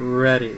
Ready.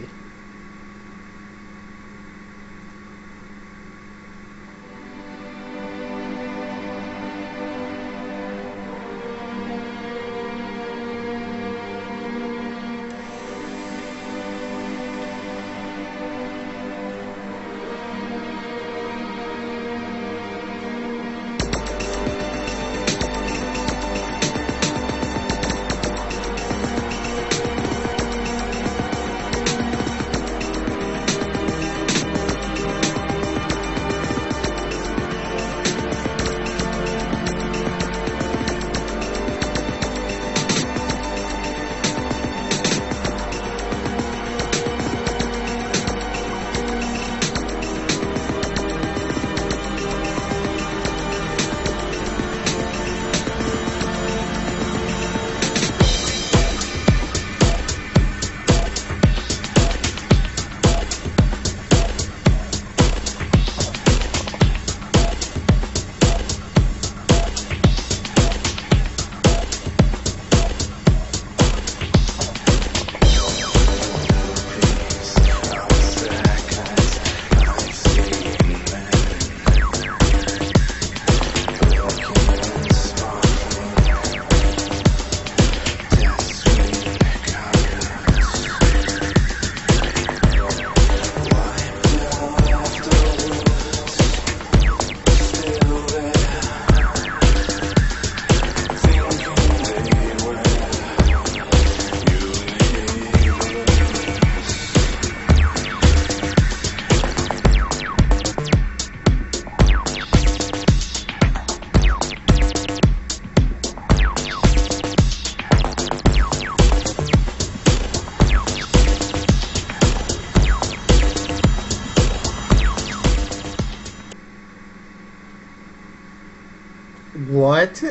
What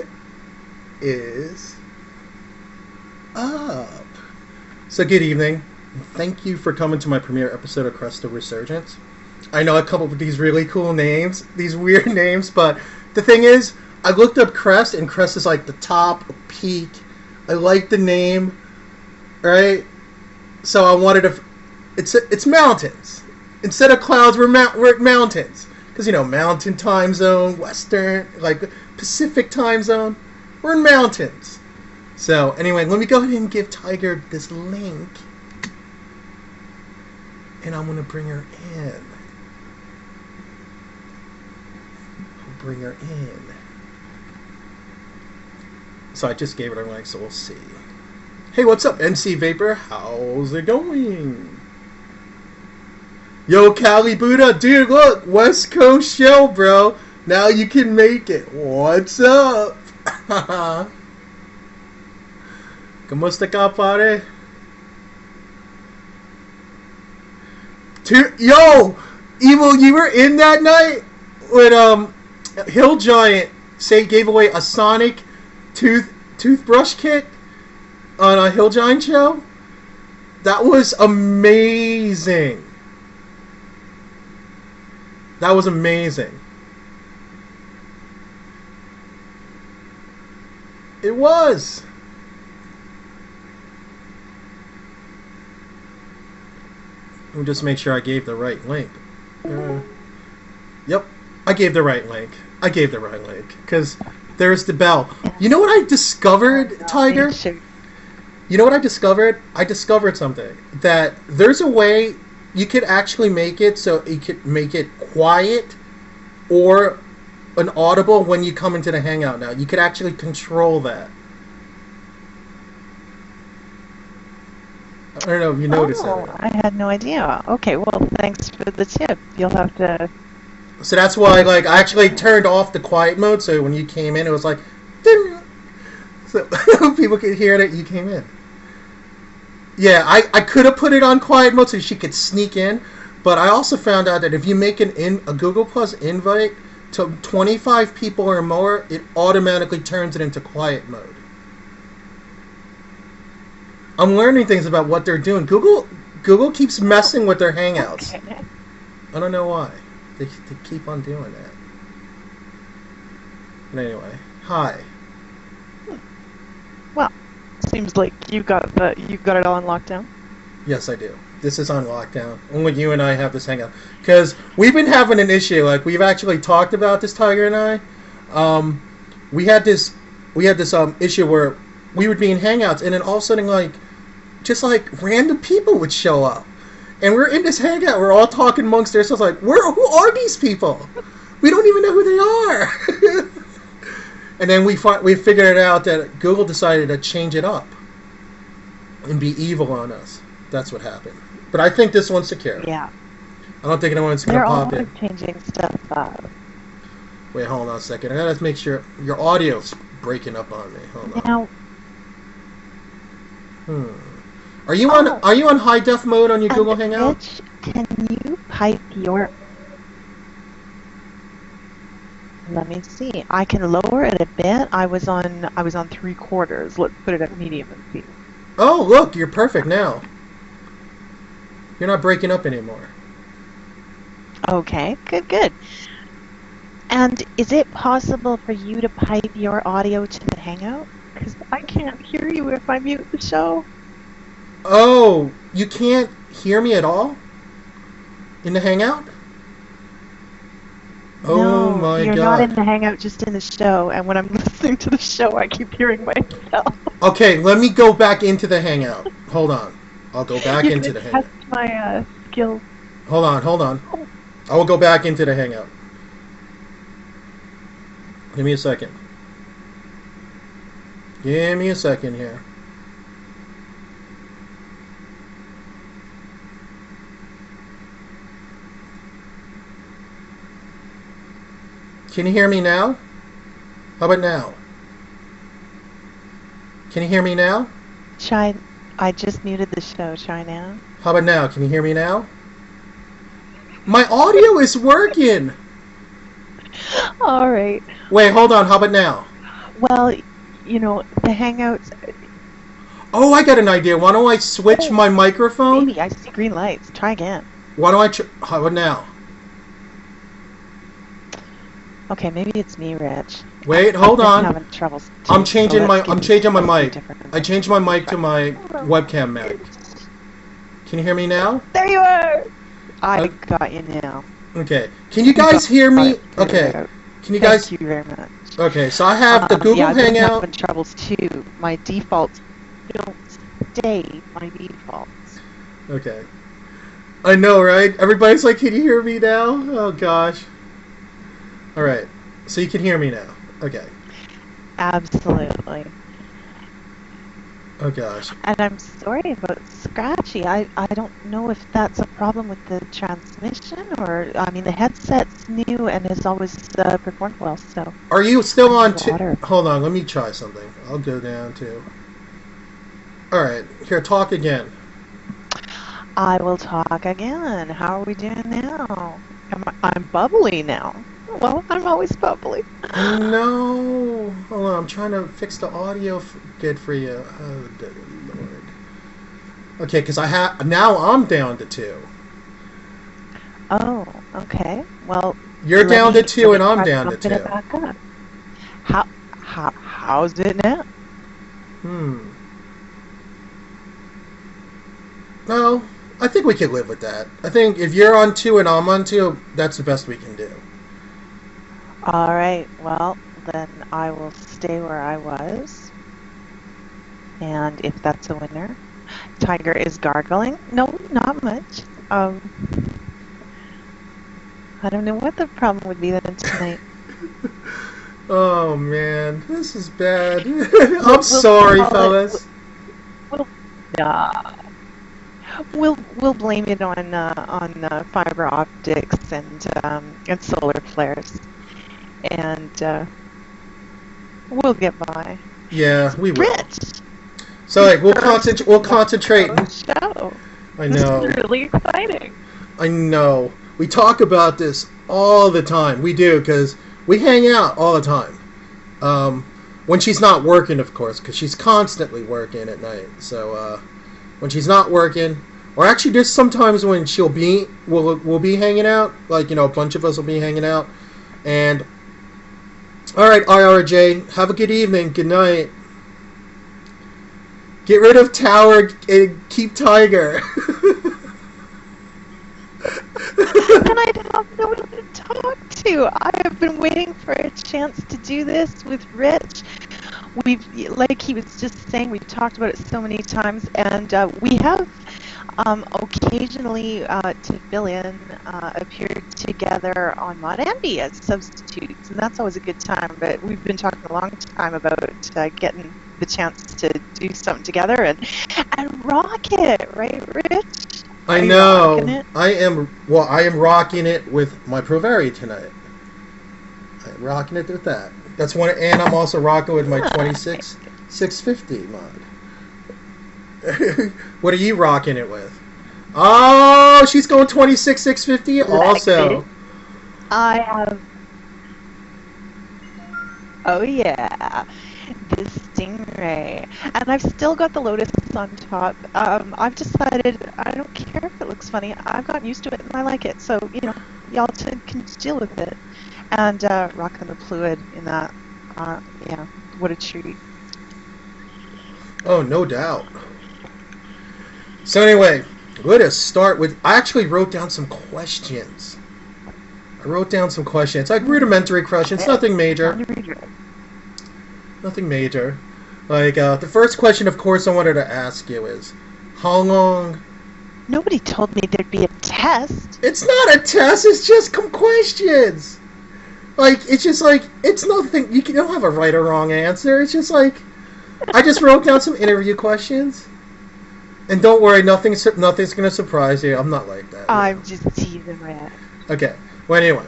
is up? So good evening. Thank you for coming to my premiere episode of Crest of Resurgence. I know I come up with these really cool names, these weird names, but the thing is, I looked up Crest, and Crest is like the top peak. I like the name, right? So I wanted to. It's mountains instead of clouds. We're mountains because you know mountain time zone, western like Pacific time zone. We're in mountains. So anyway, let me go ahead and give Tiger this link, and I'm gonna bring her in. Bring her in. So I just gave it a link, so we'll see. Hey, what's up, MC Vapor? How's it going? Yo, Cali Buddha, dude, look, West Coast show, bro. Now you can make it. What's up? ¿Cómo está, compadre? Yo, Evil, you were in that night when Hill Giant gave away a Sonic toothbrush kit on a Hill Giant show. That was amazing. That was amazing. It was. Let me just make sure I gave the right link. Yep, I gave the right link. Because there's the bell. You know what I discovered, Tiger? You know what I discovered? I discovered something. That there's a way you could actually make it so you could make it quiet or an audible when you come into the Hangout now. You could actually control that. I don't know if you noticed that. I had no idea. Okay, well, thanks for the tip. You'll have to... So that's why, like, I actually turned off the quiet mode, so when you came in, it was like... Ding! So people could hear that you came in. Yeah, I could have put it on quiet mode so she could sneak in, but I also found out that if you make a Google Plus invite to 25 people or more, it automatically turns it into quiet mode. I'm learning things about what they're doing. Google keeps messing with their Hangouts. Okay. I don't know why. They keep on doing that. But anyway, hi. Well, seems like you got it all on lockdown. Yes, I do. This is on lockdown. Only you and I have this hangout. Because we've been having an issue. Like, we've actually talked about this, Tiger and I. We had this issue where we would be in hangouts, and then all of a sudden, like, just like random people would show up. And we're in this hangout. We're all talking amongst ourselves, like, who are these people? We don't even know who they are. And then we figured out that Google decided to change it up and be evil on us. That's what happened. But I think this one's secure. Yeah. I don't think anyone's going to pop in. They're always changing stuff up. Wait, hold on a second. I got to make sure your audio's breaking up on me. Hold on. Now, Are you on high def mode on your Google Hangout? Rich, can you pipe your... Let me see. I can lower it a bit. I was on 3/4. Let's put it at medium and see. Oh, look, you're perfect now. You're not breaking up anymore. Okay, good. And is it possible for you to pipe your audio to the Hangout? Because I can't hear you if I mute the show. Oh, you can't hear me at all? In the Hangout? No, Oh my you're god. not in the Hangout, just in the show. And when I'm listening to the show, I keep hearing myself. Okay, let me go back into the Hangout. Hold on. I'll go back into the Hangout. Test my skills. Hold on. I will go back into the Hangout. Give me a second. Give me a second here. Can you hear me now? How about now? Can you hear me now? I just muted the show. Try now. How about now? Can you hear me now? My audio is working! All right. Wait, hold on. How about now? Well, you know, the Hangouts... Oh, I got an idea. Why don't I switch my microphone? Maybe. I see green lights. Try again. Why don't I... How about now? Okay, maybe it's me, Rich. Wait, hold on. I'm having trouble too, I'm changing my mic. different. I changed my mic to my webcam mic. Can you hear me now? There you are! I got you now. Okay. Can you guys hear me? Okay. Can you guys... Thank you very much. Okay, so I have the Google I've been Hangout. having troubles too. My defaults don't stay my defaults. Okay. I know, right? Everybody's like, can you hear me now? Oh, gosh. Alright. So you can hear me now. Okay. Absolutely. Oh, gosh. And I'm sorry about Scratchy. I don't know if that's a problem with the transmission or... I mean, the headset's new and has always performed well, so... Are you still on... Water. Hold on, let me try something. I'll go down to... Alright, here, talk again. I will talk again. How are we doing now? I'm bubbly now. Well, I'm always bubbly. No. Hold on, I'm trying to fix the audio good for you. Oh, dear Lord. Okay, because now I'm down to 2. Oh, okay. Well, you're down to 2 and I'm down to 2. It back up. How's it now? Well, I think we can live with that. I think if you're on 2 and I'm on 2, that's the best we can do. All right. Well, then I will stay where I was. And if that's a winner, Tiger is gargling. No, not much. I don't know what the problem would be then tonight. Oh man, this is bad. I'm sorry, fellas. We'll blame it on fiber optics and solar flares, and we'll get by. Yeah, we will. Rich. So like, we'll concentrate. Show. I know. This is really exciting. I know. We talk about this all the time. We do, because we hang out all the time. When she's not working, of course, because she's constantly working at night. So when she's not working, or actually just sometimes when we'll be hanging out, like, you know, a bunch of us will be hanging out. And all right, IRJ, have a good evening. Good night. Get rid of Tower and keep Tiger. Then I'd have no one to talk to. I have been waiting for a chance to do this with Rich. We've, like he was just saying, we've talked about it so many times, and we have occasionally, to fill in, appeared together on Mod Envy as substitutes, and that's always a good time. But we've been talking a long time about getting the chance to do something together and rock it, right, Rich? I know. I am rocking it with my Provari tonight. I'm rocking it with that. That's one, and I'm also rocking with my 26 650 mod. What are you rocking it with? Oh, she's going 26 650 also. I have. Oh yeah, the Stingray, and I've still got the Lotus on top. I've decided I don't care if it looks funny. I've gotten used to it and I like it. So y'all can deal with it. And rocking the fluid in that, yeah, what a treat. Oh, no doubt. So anyway, let us start with. I actually wrote down some questions. Like rudimentary questions, nothing major. Nothing major. Like the first question, of course, I wanted to ask you is, how long? Nobody told me there'd be a test. It's not a test. It's just some questions. Like, it's just like, it's nothing, you don't have a right or wrong answer. It's just like, I just wrote down some interview questions. And don't worry, nothing's going to surprise you. I'm not like that. I'm just teasing my head. Okay. Well, anyway.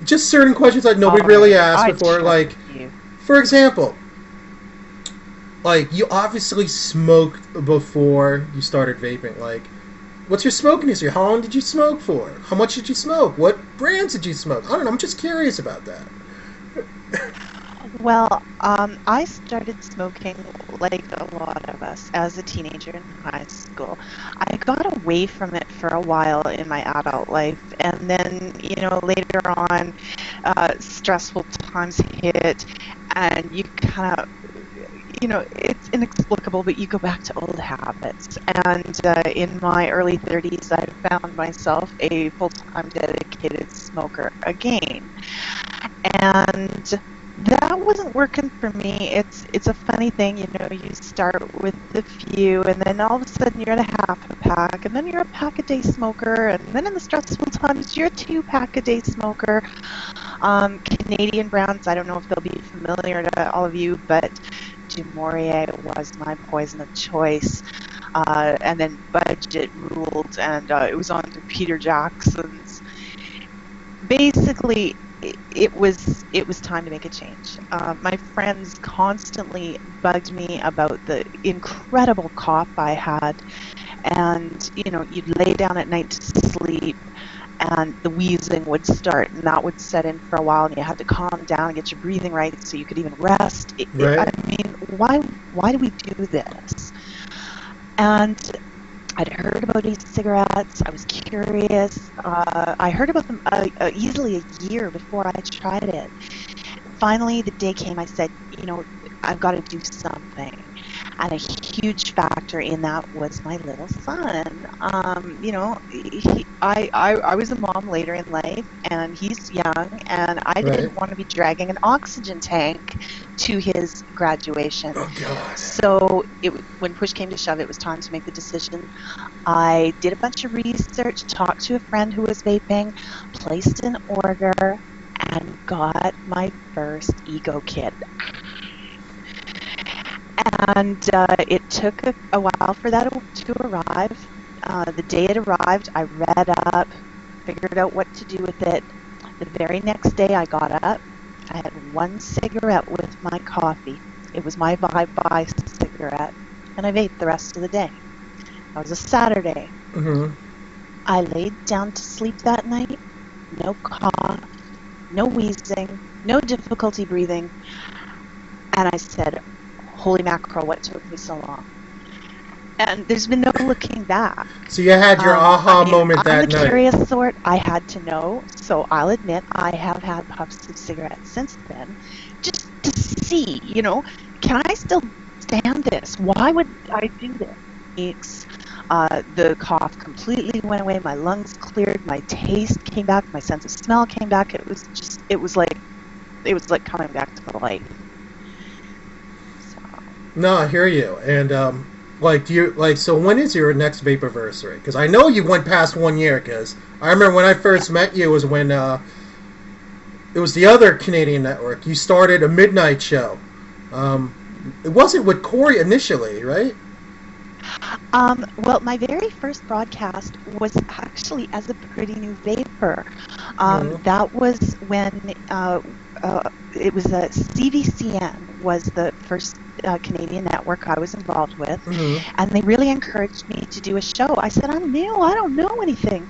Just certain questions that nobody really asked before. Like, for example, like, you obviously smoked before you started vaping. Like, what's your smoking history? How long did you smoke for? How much did you smoke? What brands did you smoke? I don't know. I'm just curious about that. Well, I started smoking, like a lot of us, as a teenager in high school. I got away from it for a while in my adult life, and then, later on, stressful times hit, and you kind of, it's inexplicable, but you go back to old habits. And in my early 30s, I found myself a full-time dedicated smoker again. And that wasn't working for me. It's a funny thing, you start with a few, and then all of a sudden you're at a half a pack, and then you're a pack a day smoker, and then in the stressful times you're a 2-pack a day smoker. Canadian brands, I don't know if they'll be familiar to all of you, but Maurier was my poison of choice. And then Budget ruled, and it was on to Peter Jackson's. Basically, it was time to make a change. My friends constantly bugged me about the incredible cough I had, and you'd lay down at night to sleep, and the wheezing would start, and that would set in for a while, and you had to calm down and get your breathing right so you could even rest. Right. I mean, why do we do this? And I'd heard about e-cigarettes. I was curious. I heard about them easily a year before I tried it. Finally, the day came. I said, I've got to do something. And a huge factor in that was my little son. I was a mom later in life, and he's young, and I didn't want to be dragging an oxygen tank to his graduation. Oh, God. So when push came to shove, it was time to make the decision. I did a bunch of research, talked to a friend who was vaping, placed an order, and got my first Ego Kit. And it took a while for that to arrive. The day it arrived, I read up, figured out what to do with it. The very next day I got up, I had one cigarette with my coffee. It was my bye-bye cigarette, and I vaped the rest of the day. That was a Saturday. Mm-hmm. I laid down to sleep that night, no cough, no wheezing, no difficulty breathing, and I said, holy mackerel, what took me so long? And there's been no looking back. So you had your aha moment that night. I'm the curious sort. I had to know, so I'll admit I have had puffs of cigarettes since then, just to see, can I still understand this. Why would I do this? The cough completely went away. My lungs cleared. My taste came back. My sense of smell came back. It was like coming back to life. So. No, I hear you. And so when is your next Vaporversary? Because I know you went past 1 year. Because I remember when I first met you was when it was the other Canadian network. You started a midnight show. It wasn't with Corey initially, right? Well, my very first broadcast was actually as a pretty new vapor. That was when it was CVCN was the first Canadian network I was involved with, and they really encouraged me to do a show. I said, I'm new, I don't know anything.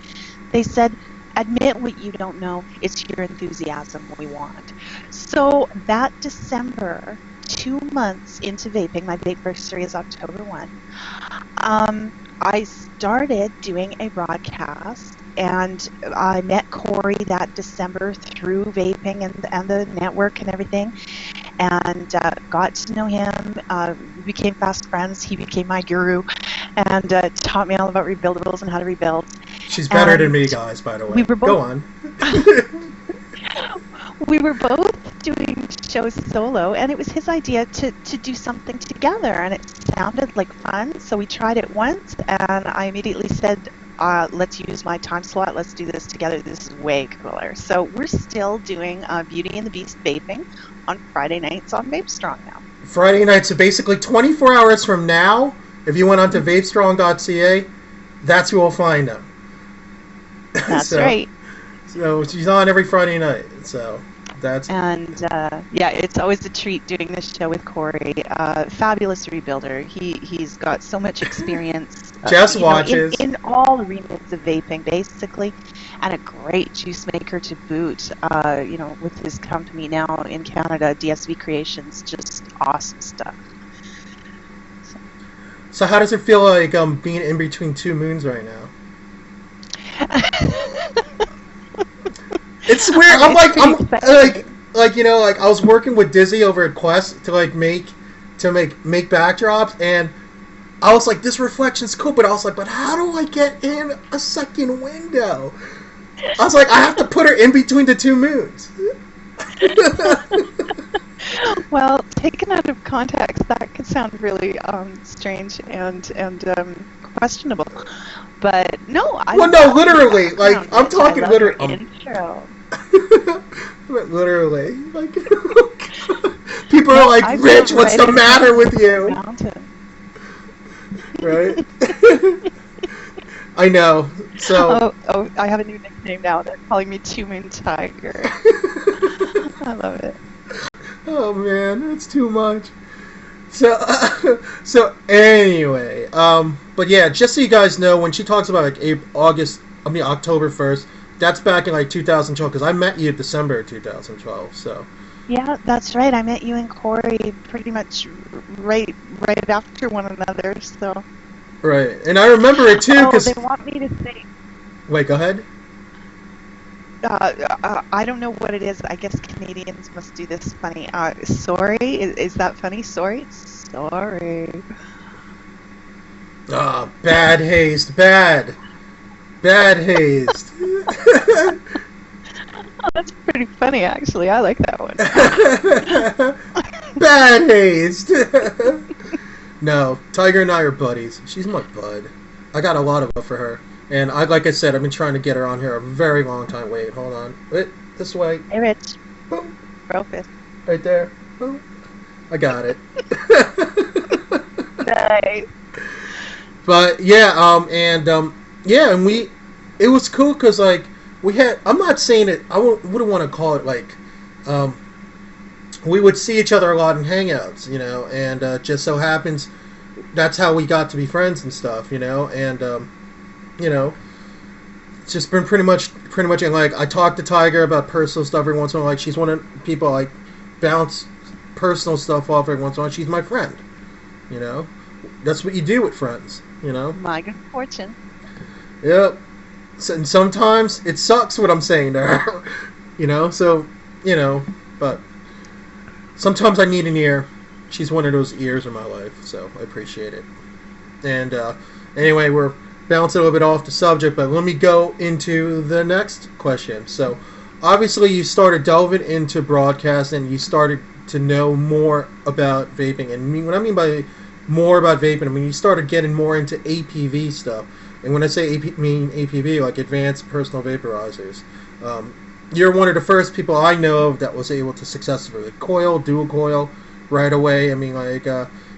They said, admit what you don't know, it's your enthusiasm we want. So that December, 2 months into vaping, my Vapeversary is October 1, I started doing a broadcast, and I met Corey that December through vaping and the network and everything, and got to know him. We became fast friends. He became my guru, and taught me all about rebuildables and how to rebuild. She's better than me, guys, by the way. Go on. We were both doing shows solo, and it was his idea to do something together, and it sounded like fun, so we tried it once, and I immediately said, let's use my time slot, let's do this together, this is way cooler. So we're still doing Beauty and the Beast vaping on Friday nights on Vapestrong now. Friday nights, so basically 24 hours from now, if you went on to Vapestrong.CA, that's who will find them. That's right. So she's on every Friday night, so that's... And, yeah, it's always a treat doing this show with Corey. Fabulous rebuilder. He's got so much experience. Jess watches. In all arenas of vaping, basically, and a great juice maker to boot, with his company now in Canada, DSV Creations, just awesome stuff. So how does it feel like being in between two moons right now? It's weird. I'm like I was working with Dizzy over at Quest to make backdrops, and I was like, this reflection's cool, but I was like, but how do I get in a second window? I was like, I have to put her in between the two moons. Well, taken out of context, that could sound really strange and questionable. But no, literally, like I'm talking literally. Intro. Literally, like people are like, Rich, what's the matter with you? Right? I know. So. Oh, I have a new nickname now. They're calling me Two Moon Tiger. I love it. Oh man, that's too much. So anyway, but yeah, just so you guys know, when she talks about like October 1st, that's back in like 2012, because I met you in December 2012. So. Yeah, that's right. I met you and Corey pretty much right after one another. So. Right, and I remember it too because they want me to say. Wait, go ahead. I don't know what it is. I guess Canadians must do this funny. Sorry, is that funny? Sorry. Bad hazed. Bad hazed. Oh, that's pretty funny, actually. I like that one. Bad hazed. No, Tiger and I are buddies. She's my bud. I got a lot of love for her. And like I said, I've been trying to get her on here a very long time. Wait, hold on. Wait, this way. Hey, Rich. Boom. Brofist. Right there. Boom. I got it. Nice. But yeah, and it was cool because like we had. I'm not saying it. I wouldn't want to call it like. We would see each other a lot in hangouts, and just so happens that's how we got to be friends and stuff, and. It's just been pretty much, and like I talk to Tiger about personal stuff every once in a while. Like she's one of the people I bounce personal stuff off every once in a while. She's my friend, That's what you do with friends, My good fortune. Yep. So, and sometimes it sucks what I'm saying to her, So, but sometimes I need an ear. she's one of those ears in my life, so I appreciate it. And anyway, we're bouncing a little bit off the subject, but let me go into the next question. So, obviously, you started delving into broadcasting. You started to know more about vaping, and what I mean by more about vaping, I mean you started getting more into APV stuff. And when I say I mean APV, like advanced personal vaporizers. You're one of the first people I know of that was able to successfully coil, dual coil, right away. I mean, like,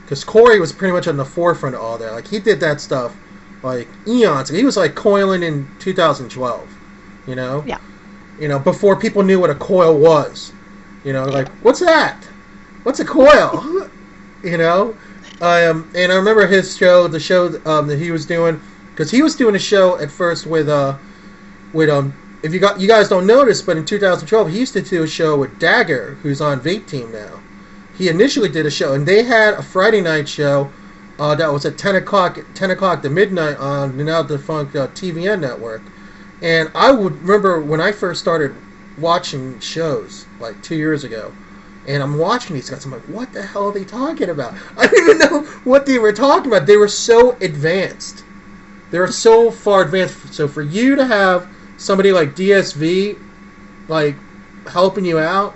because Corey was pretty much on the forefront of all that. Like, he did that stuff, like, eons. He was, like, coiling in 2012, you know? Yeah. You know, before people knew what a coil was. You know, like, what's that? What's a coil? You know? And I remember his show, the show that he was doing, because he was doing a show at first with if you guys don't notice, but in 2012 he used to do a show with Dagger, who's on Vape Team now. He initially did a show, and they had a Friday night show that was at 10 o'clock to midnight on the now defunct TVN network. And I would remember when I first started watching shows like 2 years ago, and I'm watching these guys, I'm like, what the hell are they talking about? I didn't even know what they were talking about. They were so advanced. They were so far advanced. So for you to have somebody like DSV, like, helping you out,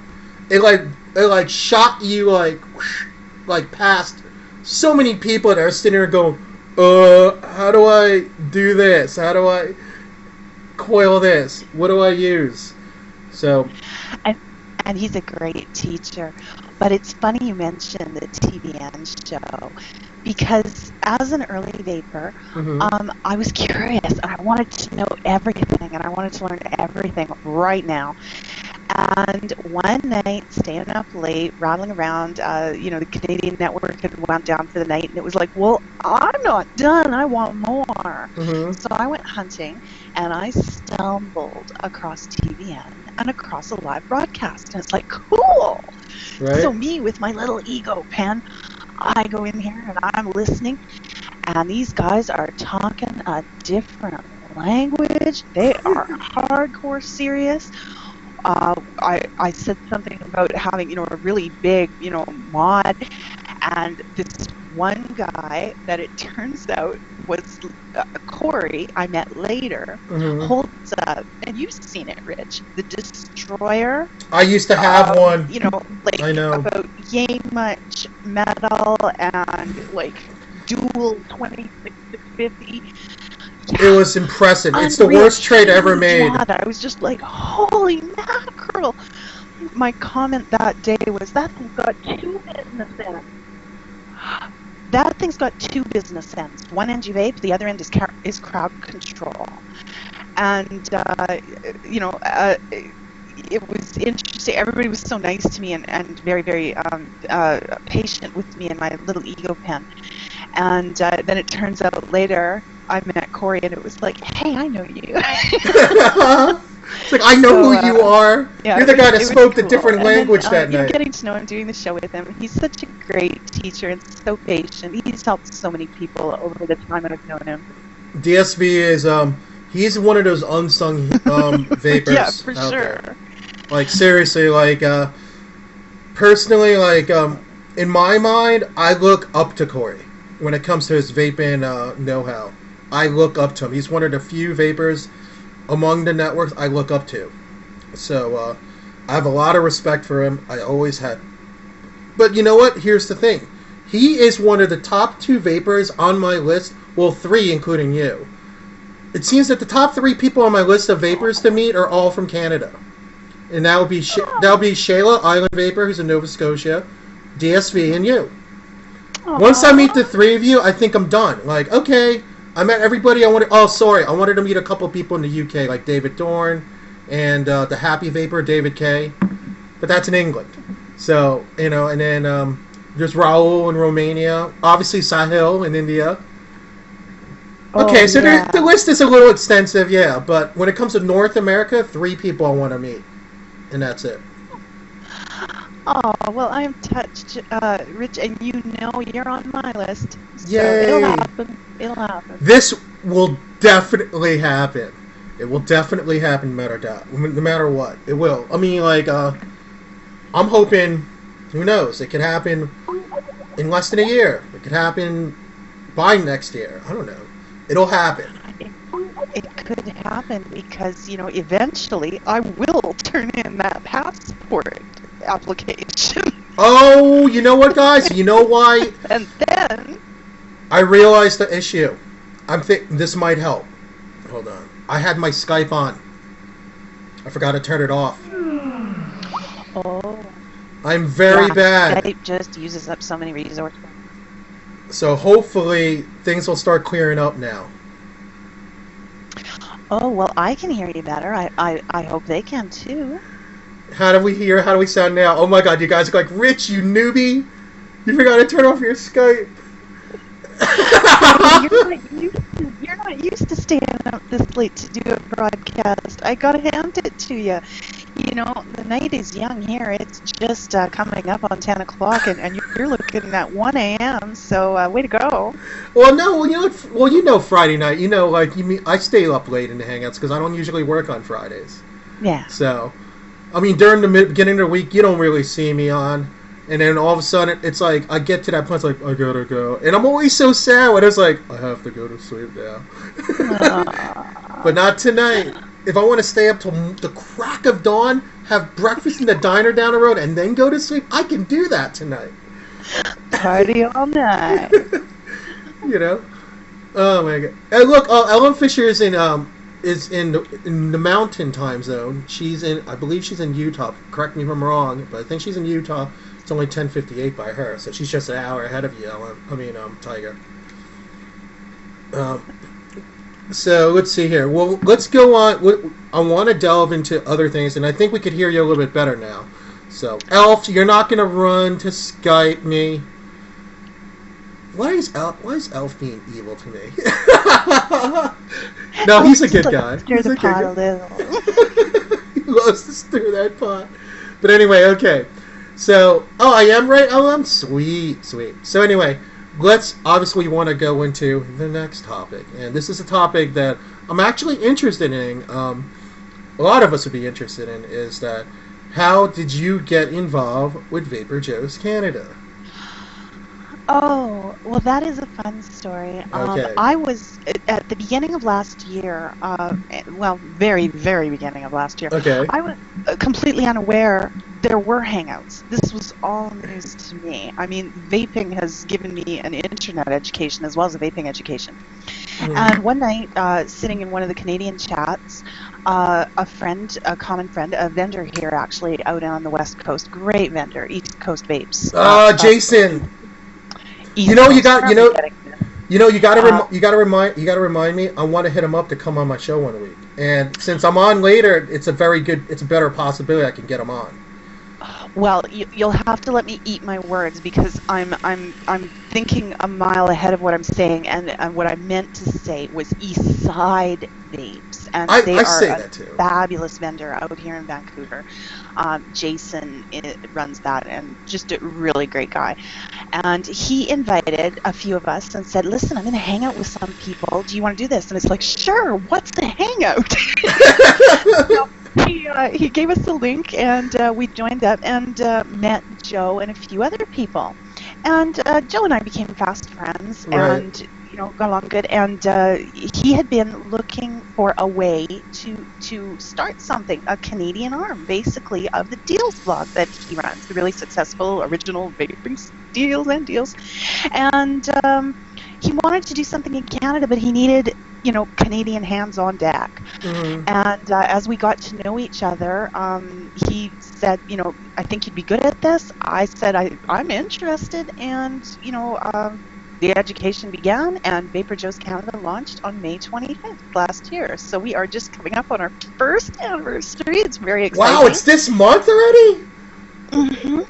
it shot you, like past so many people that are sitting there going, how do I do this? How do I coil this? What do I use? So... And he's a great teacher. But it's funny you mentioned the TVN show, because as an early vapor, I was curious, and I wanted to know everything, and I wanted to learn everything right now. And one night, staying up late, rattling around, the Canadian network had wound down for the night, and it was like, well, I'm not done, I want more. So I went hunting, and I stumbled across TVN and across a live broadcast, and it's like, cool! Right. So me, with my little ego pen, I go in here, and I'm listening, and these guys are talking a different language. They are hardcore serious. I said something about having, a really big, mod, and this one guy that it turns out was Corey, I met later, holds up, and you've seen it, Rich, the Destroyer. I used to have one. I know. About yay much metal and, like, dual 2650. It was impressive. It's the worst trade ever made. I was just like, holy mackerel. My comment that day was, that thing's got two business ends. That thing's got two business ends. One end you vape, the other end is crowd control. And, it was interesting. Everybody was so nice to me and very, very patient with me and my little ego pen. And then it turns out later, I met Corey, and it was like, hey, I know you. It's like, I know who you are. Yeah, you're the guy that spoke the different language that night. Getting to know him, doing the show with him. He's such a great teacher and so patient. He's helped so many people over the time I've known him. DSV is, he's one of those unsung vapors. Yeah, for sure. There. Like, seriously, like, personally, like, in my mind, I look up to Corey when it comes to his vaping know-how. I look up to him. He's one of the few vapors among the networks I look up to. So, I have a lot of respect for him. I always had. But you know what? Here's the thing. He is one of the top 2 vapors on my list. Well, 3, including you. It seems that the top 3 people on my list of vapors to meet are all from Canada. And that would be Shayla, Island Vapor, who's in Nova Scotia, DSV, and you. Once I meet the 3 of you, I think I'm done. Like, okay, I met everybody I wanted. Oh, sorry, I wanted to meet a couple people in the UK, like David Dorn and the Happy Vapor, David K. But that's in England. So, and then there's Raul in Romania. Obviously, Sahil in India. Okay, so yeah. The list is a little extensive, yeah. But when it comes to North America, 3 people I want to meet. And that's it. Oh, well, I am touched, Rich, and you're on my list. So Yay. It'll happen. It'll happen. This will definitely happen. It will definitely happen no matter what. It will. I mean, like, I'm hoping, who knows, it could happen in less than a year. It could happen by next year. I don't know. It'll happen. It could happen because, you know, eventually I will turn in that passport application. Oh, you know what, guys? You know why? And then I realized the issue. I'm thinking this might help. Hold on. I had my Skype on. I forgot to turn it off. Oh. I'm very bad. Skype just uses up so many resources. So hopefully things will start clearing up now. Oh, well, I can hear you better. I hope they can too. How do we hear? How do we sound now? Oh my god, you guys are like, Rich, you newbie! You forgot to turn off your Skype. You're not used to staying up this late to do a broadcast. I gotta hand it to you. You know, the night is young here. It's just coming up on 10 o'clock, and you're looking at 1 a.m., so way to go. Well, no, you know Friday night. You know, like, I stay up late in the Hangouts because I don't usually work on Fridays. Yeah. So, I mean, during the beginning of the week, you don't really see me on. And then all of a sudden, it's like, I get to that point, it's like, I gotta go. And I'm always so sad when it's like, I have to go to sleep now. But not tonight. If I want to stay up till the crack of dawn, have breakfast in the diner down the road, and then go to sleep, I can do that tonight. Party all night. You know? Oh my god. And look, Ellen Fisher is in the mountain time zone. I believe she's in Utah. Correct me if I'm wrong, but I think she's in Utah. It's only 10:58 by her, so she's just an hour ahead of you, Tiger. So let's see here. Well, let's go on. I want to delve into other things, and I think we could hear you a little bit better now. So, Elf, you're not going to run to Skype me. Why is Elf being evil to me? No, he's a good guy. He's a good guy. He loves to stir that pot. But anyway, okay. So, I am right? Oh, I'm sweet. So anyway, let's obviously want to go into the next topic. And this is a topic that I'm actually interested in. A lot of us would be interested in is that how did you get involved with VaporJoes Canada? Oh, well, that is a fun story. Okay. I was, at the beginning of last year, very, very beginning of last year, Okay. I was completely unaware there were Hangouts. This was all news to me. I mean, vaping has given me an internet education as well as a vaping education. Mm. And one night, sitting in one of the Canadian chats, a common friend, a vendor here actually out on the West Coast, great vendor, East Coast Vapes. Jason. You gotta remind me. I want to hit him up to come on my show one week. And since I'm on later, it's a better possibility I can get him on. Well, you'll have to let me eat my words because I'm thinking a mile ahead of what I'm saying, and what I meant to say was East Side Vapes, and they are a fabulous vendor out here in Vancouver. Jason runs that, and just a really great guy. And he invited a few of us and said, "Listen, I'm going to hang out with some people. Do you want to do this?" And it's like, "Sure. What's the hangout?" So, he gave us the link, and we joined up and met Joe and a few other people. And Joe and I became fast friends, right. And got along good. And he had been looking for a way to start something, a Canadian arm, basically, of the Deals blog that he runs, the really successful original vaping deals. And he wanted to do something in Canada, but he needed Canadian hands on deck. Mm-hmm. And as we got to know each other, he said, I think you'd be good at this. I said, I'm interested. And, the education began, and VaporJoes Canada launched on May 25th last year. So we are just coming up on our first anniversary. It's very exciting. Wow, it's this month already? Mm-hmm.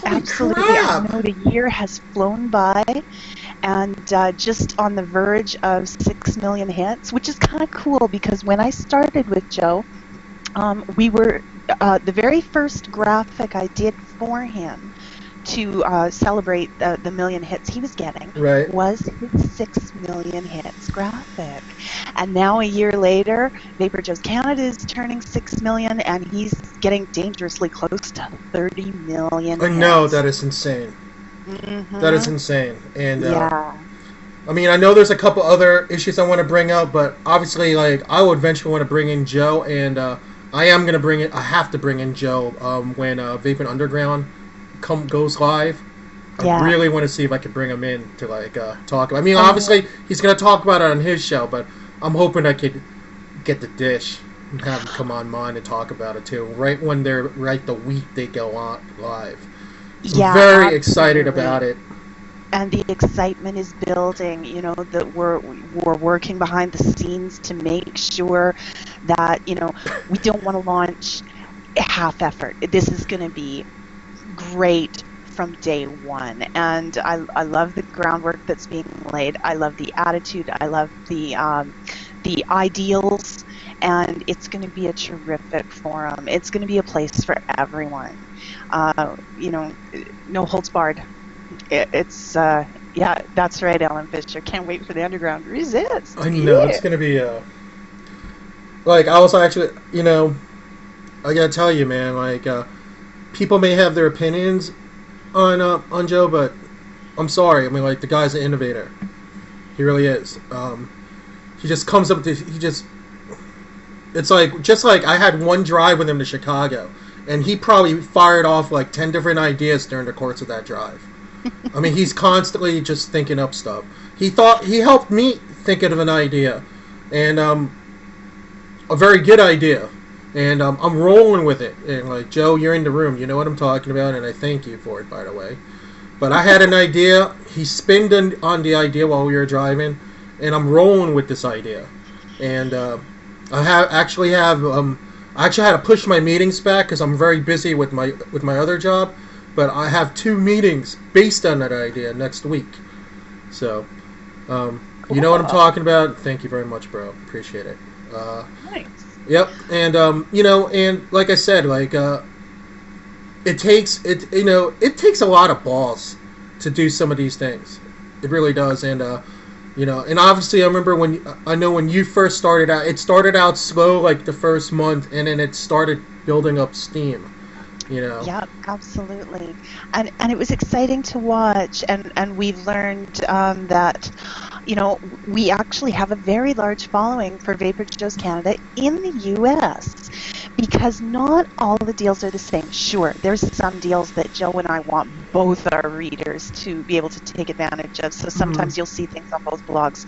Absolutely. Crap. I know the year has flown by. And just on the verge of 6 million hits, which is kind of cool because when I started with Joe, we were the very first graphic I did for him to celebrate the million hits he was getting was his 6 million hits graphic. And now a year later, VaporJoes Canada is turning 6 million, and he's getting dangerously close to 30 million hits. I know, that is insane. That is insane. And Yeah. I mean, I know there's a couple other issues I want to bring up, but obviously, like, I would eventually want to bring in Joe, and I am gonna bring it. I have to bring in Joe when Vaping Underground goes live. I Yeah. really want to see if I can bring him in to like talk. I mean, obviously he's gonna talk about it on his show, but I'm hoping I could get the dish and have him come on mine and talk about it too. Right when the week they go on live. So Yeah, I'm very absolutely. excited about it. And the excitement is building. You know that we're working behind the scenes to make sure that we don't want to launch half effort. This is going to be great from day one, and I love the groundwork that's being laid. I love the attitude. I love the ideals, and it's going to be a terrific forum. It's going to be a place for everyone. No holds barred. It's yeah, that's right, Alan Fisher. Can't wait for the underground. Resist. I know it's gonna be like I was actually I gotta tell you, man, like people may have their opinions on Joe, but I'm sorry. I mean, like, the guy's an innovator. He really is. He just comes up with it's like just like I had one drive with him to Chicago, and he probably fired off like 10 different ideas during the course of that drive. I mean, he's constantly just thinking up stuff. He helped me think of an idea, and a very good idea, and I'm rolling with it. And like, Joe, you're in the room. You know what I'm talking about, and I thank you for it, by the way. But I had an idea. He spinned on the idea while we were driving, and I'm rolling with this idea. And I actually had to push my meetings back because I'm very busy with my other job. But I have 2 meetings based on that idea next week. So, you know what I'm talking about. Thank you very much, bro. Appreciate it. Nice. Yep. And and like I said, like it takes a lot of balls to do some of these things. It really does. And and obviously I remember when you first started out, it started out slow, like the first month, and then it started building up steam. Yeah, absolutely. And it was exciting to watch, and we've learned that we actually have a very large following for VaporJoes Canada in the US, because not all the deals are the same. Sure, there's some deals that Joe and I want both our readers to be able to take advantage of, so sometimes you'll see things on both blogs,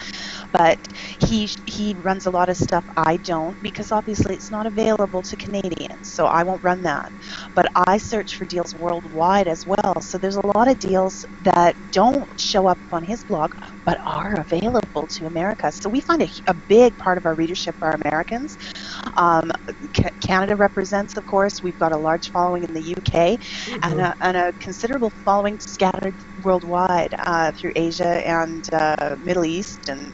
but he runs a lot of stuff I don't, because obviously it's not available to Canadians, so I won't run that. But I search for deals worldwide as well, so there's a lot of deals that don't show up on his blog but are available to America. So we find a big part of our readership are Americans. Canada represents, of course. We've got a large following in the UK, and a considerable following scattered worldwide through Asia and Middle East and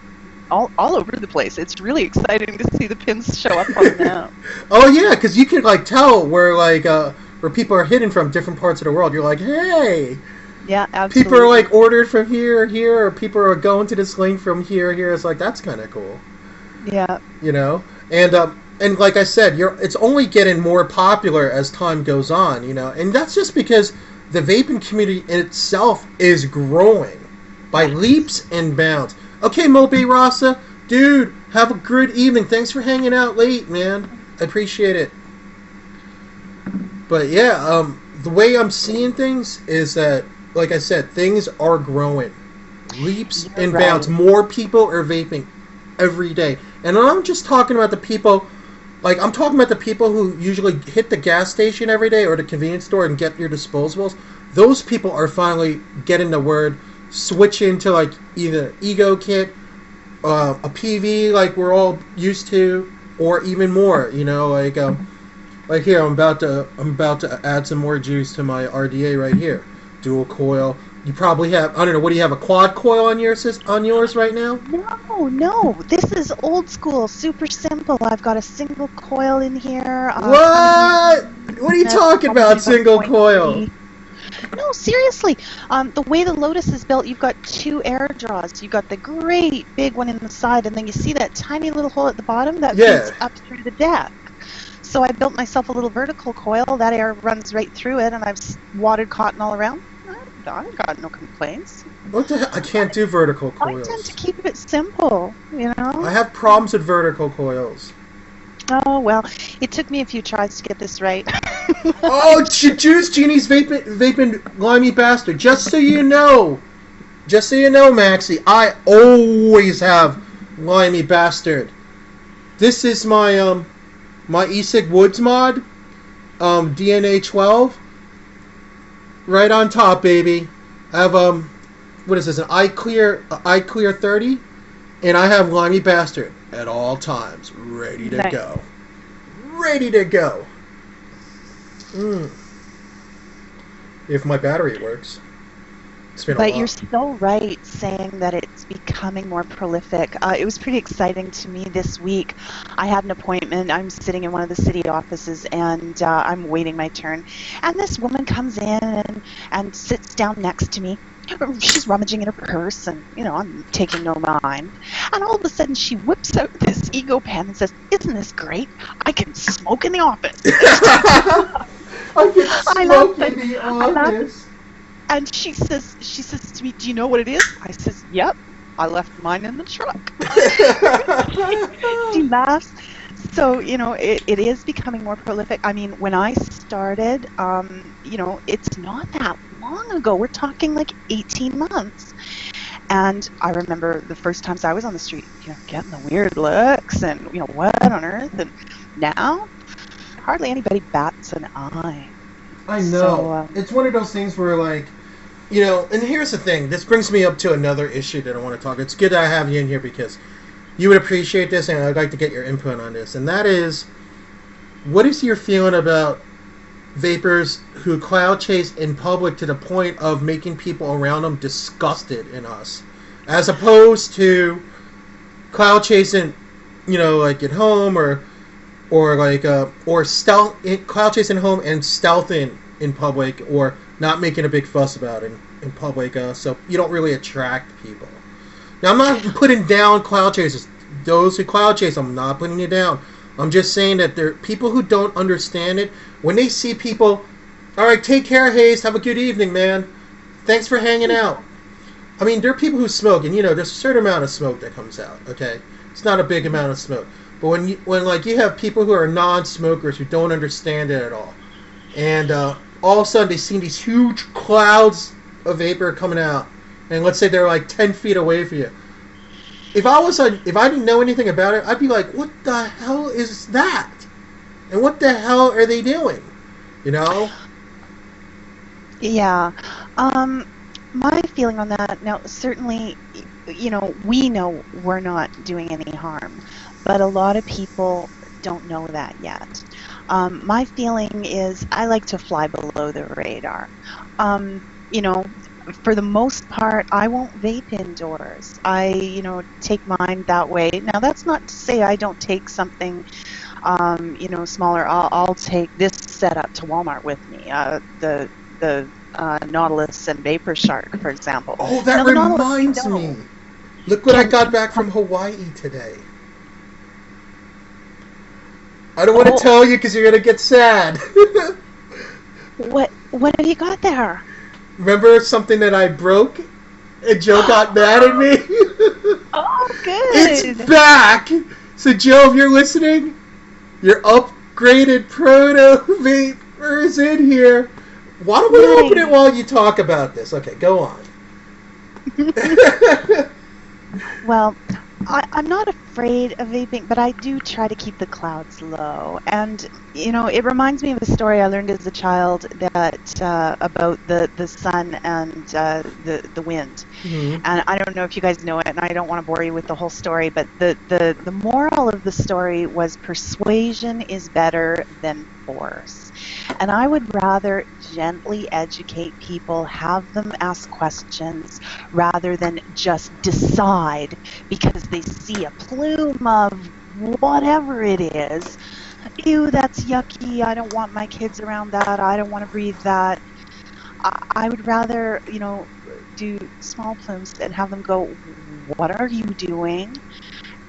all over the place. It's really exciting to see the pins show up on the map. Oh yeah, because you can like tell where people are hidden from different parts of the world. You're like, hey. Yeah, absolutely. People are like ordered from here, or people are going to this link from here. It's like, that's kind of cool. Yeah. And like I said, it's only getting more popular as time goes on. And that's just because the vaping community in itself is growing by leaps and bounds. Okay, Moby Rasa, dude, have a good evening. Thanks for hanging out late, man. I appreciate it. But yeah, the way I'm seeing things is that, like I said, things are growing. Leaps and bounds. More people are vaping every day. And I'm just talking about the people, like, I'm talking about the people who usually hit the gas station every day or the convenience store and get your disposables. Those people are finally getting the word, switching to, like, either Ego Kit, a PV like we're all used to, or even more, like here, I'm about to add some more juice to my RDA right here. Dual coil. You probably have, I don't know, what do you have, a quad coil on yours right now? No. This is old school, super simple. I've got a single coil in here. What? What are you talking about, single coil? No, seriously. The way the Lotus is built, you've got 2 air draws. You've got the great big one in the side, and then you see that tiny little hole at the bottom that feeds up through the deck. So I built myself a little vertical coil. That air runs right through it, and I've wadded cotton all around. I got no complaints. What the hell? I can't do vertical I coils. tend to keep it simple, you know? I have problems with vertical coils. Oh, well, it took me a few tries to get this right. Oh, Juice Genie's vaping limey bastard. Just so you know, Maxie, I always have limey bastard. This is my my e-cig Woods mod, DNA 12. Right on top, baby. I have what is this? An iClear 30, and I have limey bastard at all times, ready to go. Ready to go. If my battery works. It's been a But lot. you're so right saying that it's becoming more prolific. It was pretty exciting to me this week. I had an appointment. I'm sitting in one of the city offices, and I'm waiting my turn. And this woman comes in and sits down next to me. She's rummaging in her purse, and, you know, I'm taking no mind. And all of a sudden, she whips out this ego pen and says, "Isn't this great? I can smoke in the office." I can smoke in the office. And she says to me, "Do you know what it is?" I says, "Yep, I left mine in the truck." She laughs. So, you know, it is becoming more prolific. I mean, when I started, you know, it's not that long ago. We're talking like 18 months. And I remember the first times I was on the street, you know, getting the weird looks and, you know, what on earth? And now, hardly anybody bats an eye. I know. It's one of those things where, like, you know, and here's the thing. This brings me up to another issue that I want to talk. It's good that I have you in here because you would appreciate this, and I'd like to get your input on this. And that is, what is your feeling about vapors who cloud chase in public to the point of making people around them disgusted in us, as opposed to cloud chasing, you know, like at home or like or stealth cloud chasing home and stealthing in public, or not making a big fuss about it in public, so you don't really attract people. Now, I'm not putting down cloud chasers. Those who cloud chase, I'm not putting you down. I'm just saying that there are people who don't understand it. When they see people, all right, take care, Hayes. Have a good evening, man. Thanks for hanging out. I mean, there are people who smoke, and, you know, there's a certain amount of smoke that comes out, okay? It's not a big amount of smoke. But when like you have people who are non-smokers who don't understand it at all, and all of a sudden they see these huge clouds of vapor coming out, and let's say they're like 10 feet away from you. If I didn't know anything about it, I'd be like, what the hell is that? And what the hell are they doing? You know? Yeah. My feeling on that, now, certainly, you know, we know we're not doing any harm, but a lot of people don't know that yet. My feeling is I like to fly below the radar. You know, for the most part, I won't vape indoors. I, you know, take mine that way. Now, that's not to say I don't take something, you know, smaller. I'll take this setup to Walmart with me. The Nautilus and Vapor Shark, for example. Oh, that reminds me. Look what I got back from Hawaii today. I don't want to tell you because you're going to get sad. What have you got there? Remember something that I broke? And Joe got mad at me? Oh, good. It's back! So, Joe, if you're listening, your upgraded proto vapor is in here. Why don't we open it while you talk about this? Okay, go on. Well, I'm not afraid of vaping, but I do try to keep the clouds low. And, you know, it reminds me of a story I learned as a child that about the sun and the wind. Mm-hmm. And I don't know if you guys know it, and I don't want to bore you with the whole story, but the moral of the story was persuasion is better than force. And I would rather gently educate people, have them ask questions, rather than just decide because they see a plume of whatever it is. Ew, that's yucky. I don't want my kids around that. I don't want to breathe that. I would rather, you know, do small plumes and have them go, what are you doing?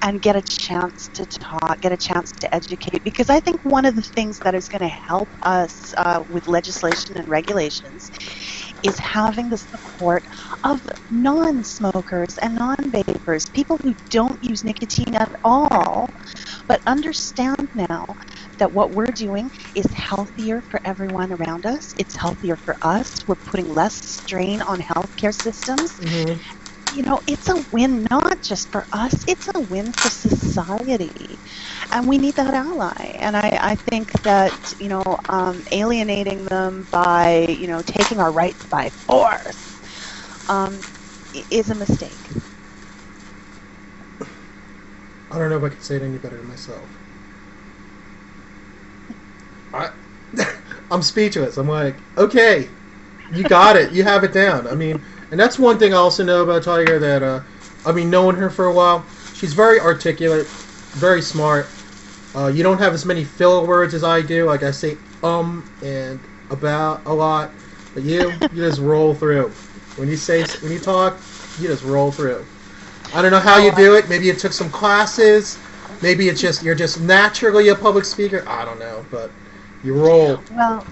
And get a chance to talk, get a chance to educate. Because I think one of the things that is going to help us with legislation and regulations is having the support of non-smokers and non-vapers, people who don't use nicotine at all, but understand now that what we're doing is healthier for everyone around us. It's healthier for us. We're putting less strain on healthcare systems. Mm-hmm. You know, it's a win not just for us, it's a win for society. And we need that ally. And I think that, you know, alienating them by, you know, taking our rights by force is a mistake. I don't know if I can say it any better than myself. I'm speechless. I'm like, okay, you got it. You have it down. I mean, and that's one thing I also know about Tyger that, I mean, knowing her for a while, she's very articulate, very smart. You don't have as many filler words as I do. Like I say and about a lot, but you just roll through. When you talk, you just roll through. I don't know how you do it. Maybe you took some classes. Maybe it's just you're just naturally a public speaker. I don't know, but you roll. Well,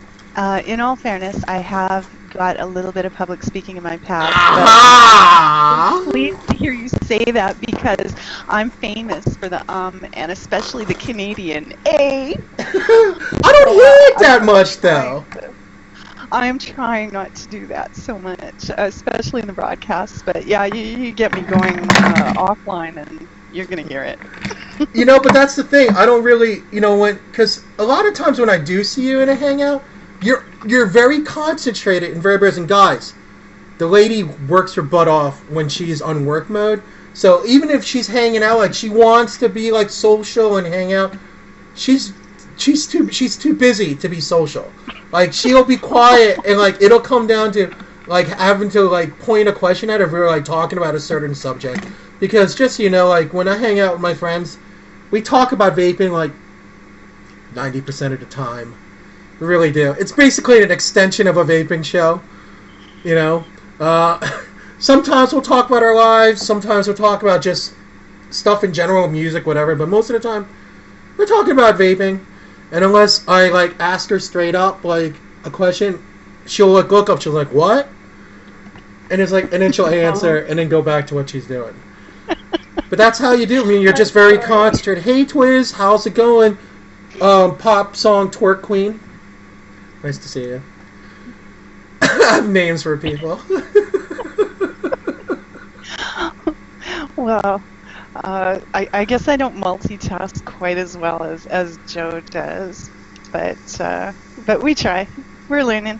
in all fairness, I have got a little bit of public speaking in my past. I'm pleased to hear you say that because I'm famous for the and especially the Canadian A. I don't hear it that much though. I'm trying not to do that so much, especially in the broadcasts. But yeah, you get me going offline, and you're gonna hear it. You know, but that's the thing. I don't really, you know, because a lot of times when I do see you in a hangout, you're very concentrated and very present. Guys, the lady works her butt off when she's on work mode. So even if she's hanging out, like she wants to be like social and hang out, she's too busy to be social. Like she'll be quiet and like it'll come down to like having to like point a question at her if we're like talking about a certain subject. Because just so you know, like when I hang out with my friends, we talk about vaping like 90% of the time. We really do. It's basically an extension of a vaping show. You know, sometimes we'll talk about our lives. Sometimes we'll talk about just stuff in general, music, whatever. But most of the time, we're talking about vaping. And unless I like ask her straight up like a question, she'll like look up. She'll like, "What?" And it's like, and then she'll answer, and then go back to what she's doing. But that's how you do. I mean, you're just very concentrated. Hey, Twiz, how's it going? Pop song twerk queen. Nice to see you. I have names for people. Well, I guess I don't multitask quite as well as Joe does, but we try. We're learning.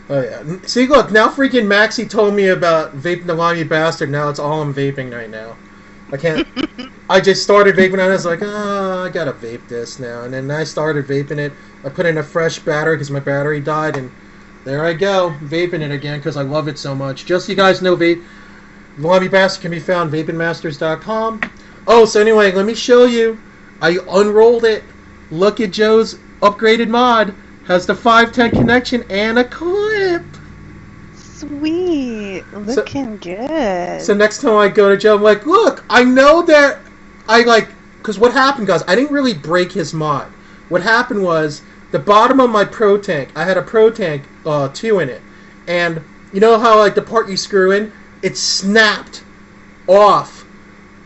Oh yeah. See, look, now freaking Maxie told me about vaping the limey bastard. Now it's all I'm vaping right now. I can't. I just started vaping and I was like, I gotta vape this now. And then I started vaping it. I put in a fresh battery because my battery died, and there I go, vaping it again because I love it so much. Just so you guys know, the limey bastard can be found VapingMasters.com. Oh, so anyway, let me show you. I unrolled it. Look at Joe's upgraded mod. Has the 510 connection and a clip. Sweet. Looking good. So next time I go to Joe, I'm like, look, I know that I like, because what happened, guys, I didn't really break his mod. What happened was the bottom of my Pro Tank, I had a Pro Tank 2 in it. And you know how like the part you screw in, it snapped off.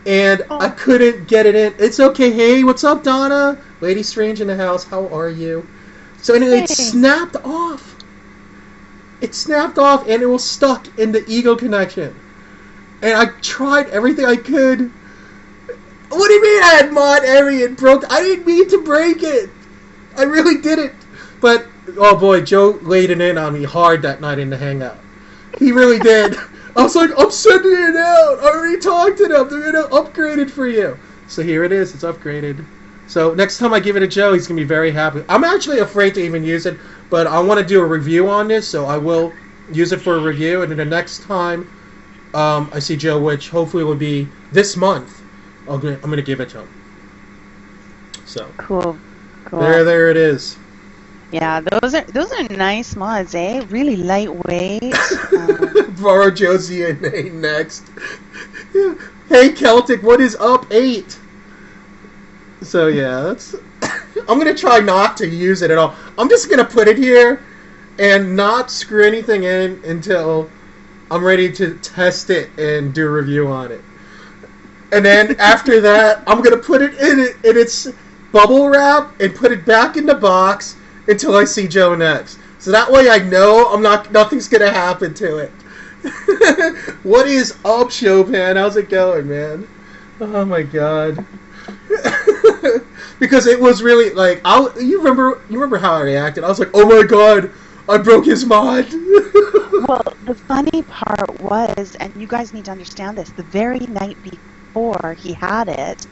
And I couldn't get it in. It's okay. Hey, what's up, Donna? Lady Strange in the house. How are you? So anyway, it snapped off. It snapped off, and it was stuck in the ego connection. And I tried everything I could. What do you mean I had mod every it broke? I didn't mean to break it. I really didn't. But, oh boy, Joe laid it in on me hard that night in the hangout. He really did. I was like, I'm sending it out. I already talked to them. They're going to upgrade it for you. So here it is. It's upgraded. So next time I give it to Joe, he's going to be very happy. I'm actually afraid to even use it, but I want to do a review on this, so I will use it for a review. And then the next time I see Joe, which hopefully will be this month, I'm going to give it to him. So cool. There it is. Yeah, those are nice mods, eh? Really lightweight. BeeLiquid next. Hey Celtic, what is up 8? So yeah, that's. I'm gonna try not to use it at all. I'm just gonna put it here, and not screw anything in until I'm ready to test it and do a review on it. And then after that, I'm going to put it in its bubble wrap and put it back in the box until I see Joe next. So that way I know nothing's going to happen to it. What is up, Chopin? How's it going, man? Oh my god. Because it was really like, you remember how I reacted? I was like, oh my god, I broke his mod. Well, the funny part was, and you guys need to understand this, the very night before he had it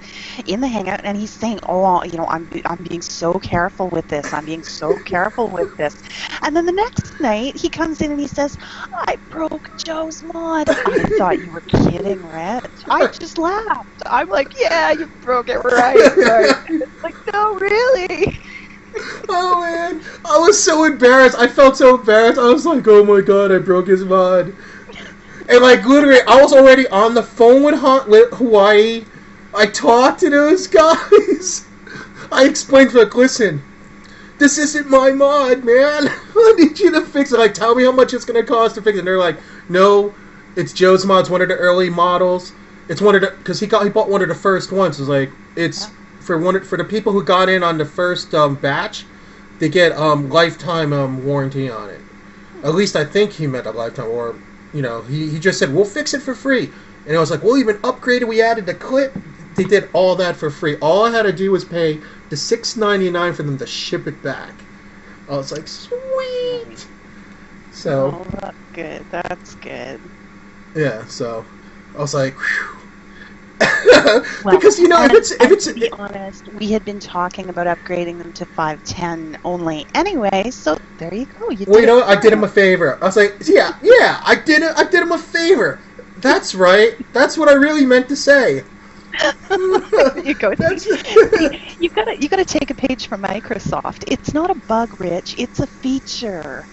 in the hangout, and he's saying, oh, you know, I'm being so careful with this. I'm being so careful with this. And then the next night, he comes in and he says, I broke Joe's mod. I thought you were kidding, Rich. I just laughed. I'm like, yeah, you broke it right. It's like, no, really? Oh man, I was so embarrassed. I felt so embarrassed. I was like, oh my god, I broke his mod. And like literally, I was already on the phone with Hawaii. I talked to those guys. I explained, like, listen, this isn't my mod, man. I need you to fix it. Like, tell me how much it's gonna cost to fix it. And they're like, no, it's Joe's mod's one of the early models. It's one of the, because he bought one of the first ones. It's like, it's for the people who got in on the first batch, they get lifetime warranty on it. At least I think he meant a lifetime, or you know, he just said we'll fix it for free. And I was like, we'll even upgrade it. We added the clip. They did all that for free. All I had to do was pay the $6.99 for them to ship it back. I was like, sweet. So. Oh, that's good. That's good. Yeah. So I was like, whew. Well, because you know, if it's to be honest, we had been talking about upgrading them to 510 only anyway. So there you go. You know, I did him a favor. I was like, yeah, I did it. I did him a favor. That's right. That's what I really meant to say. You go. You gotta take a page from Microsoft. It's not a bug, Rich. It's a feature.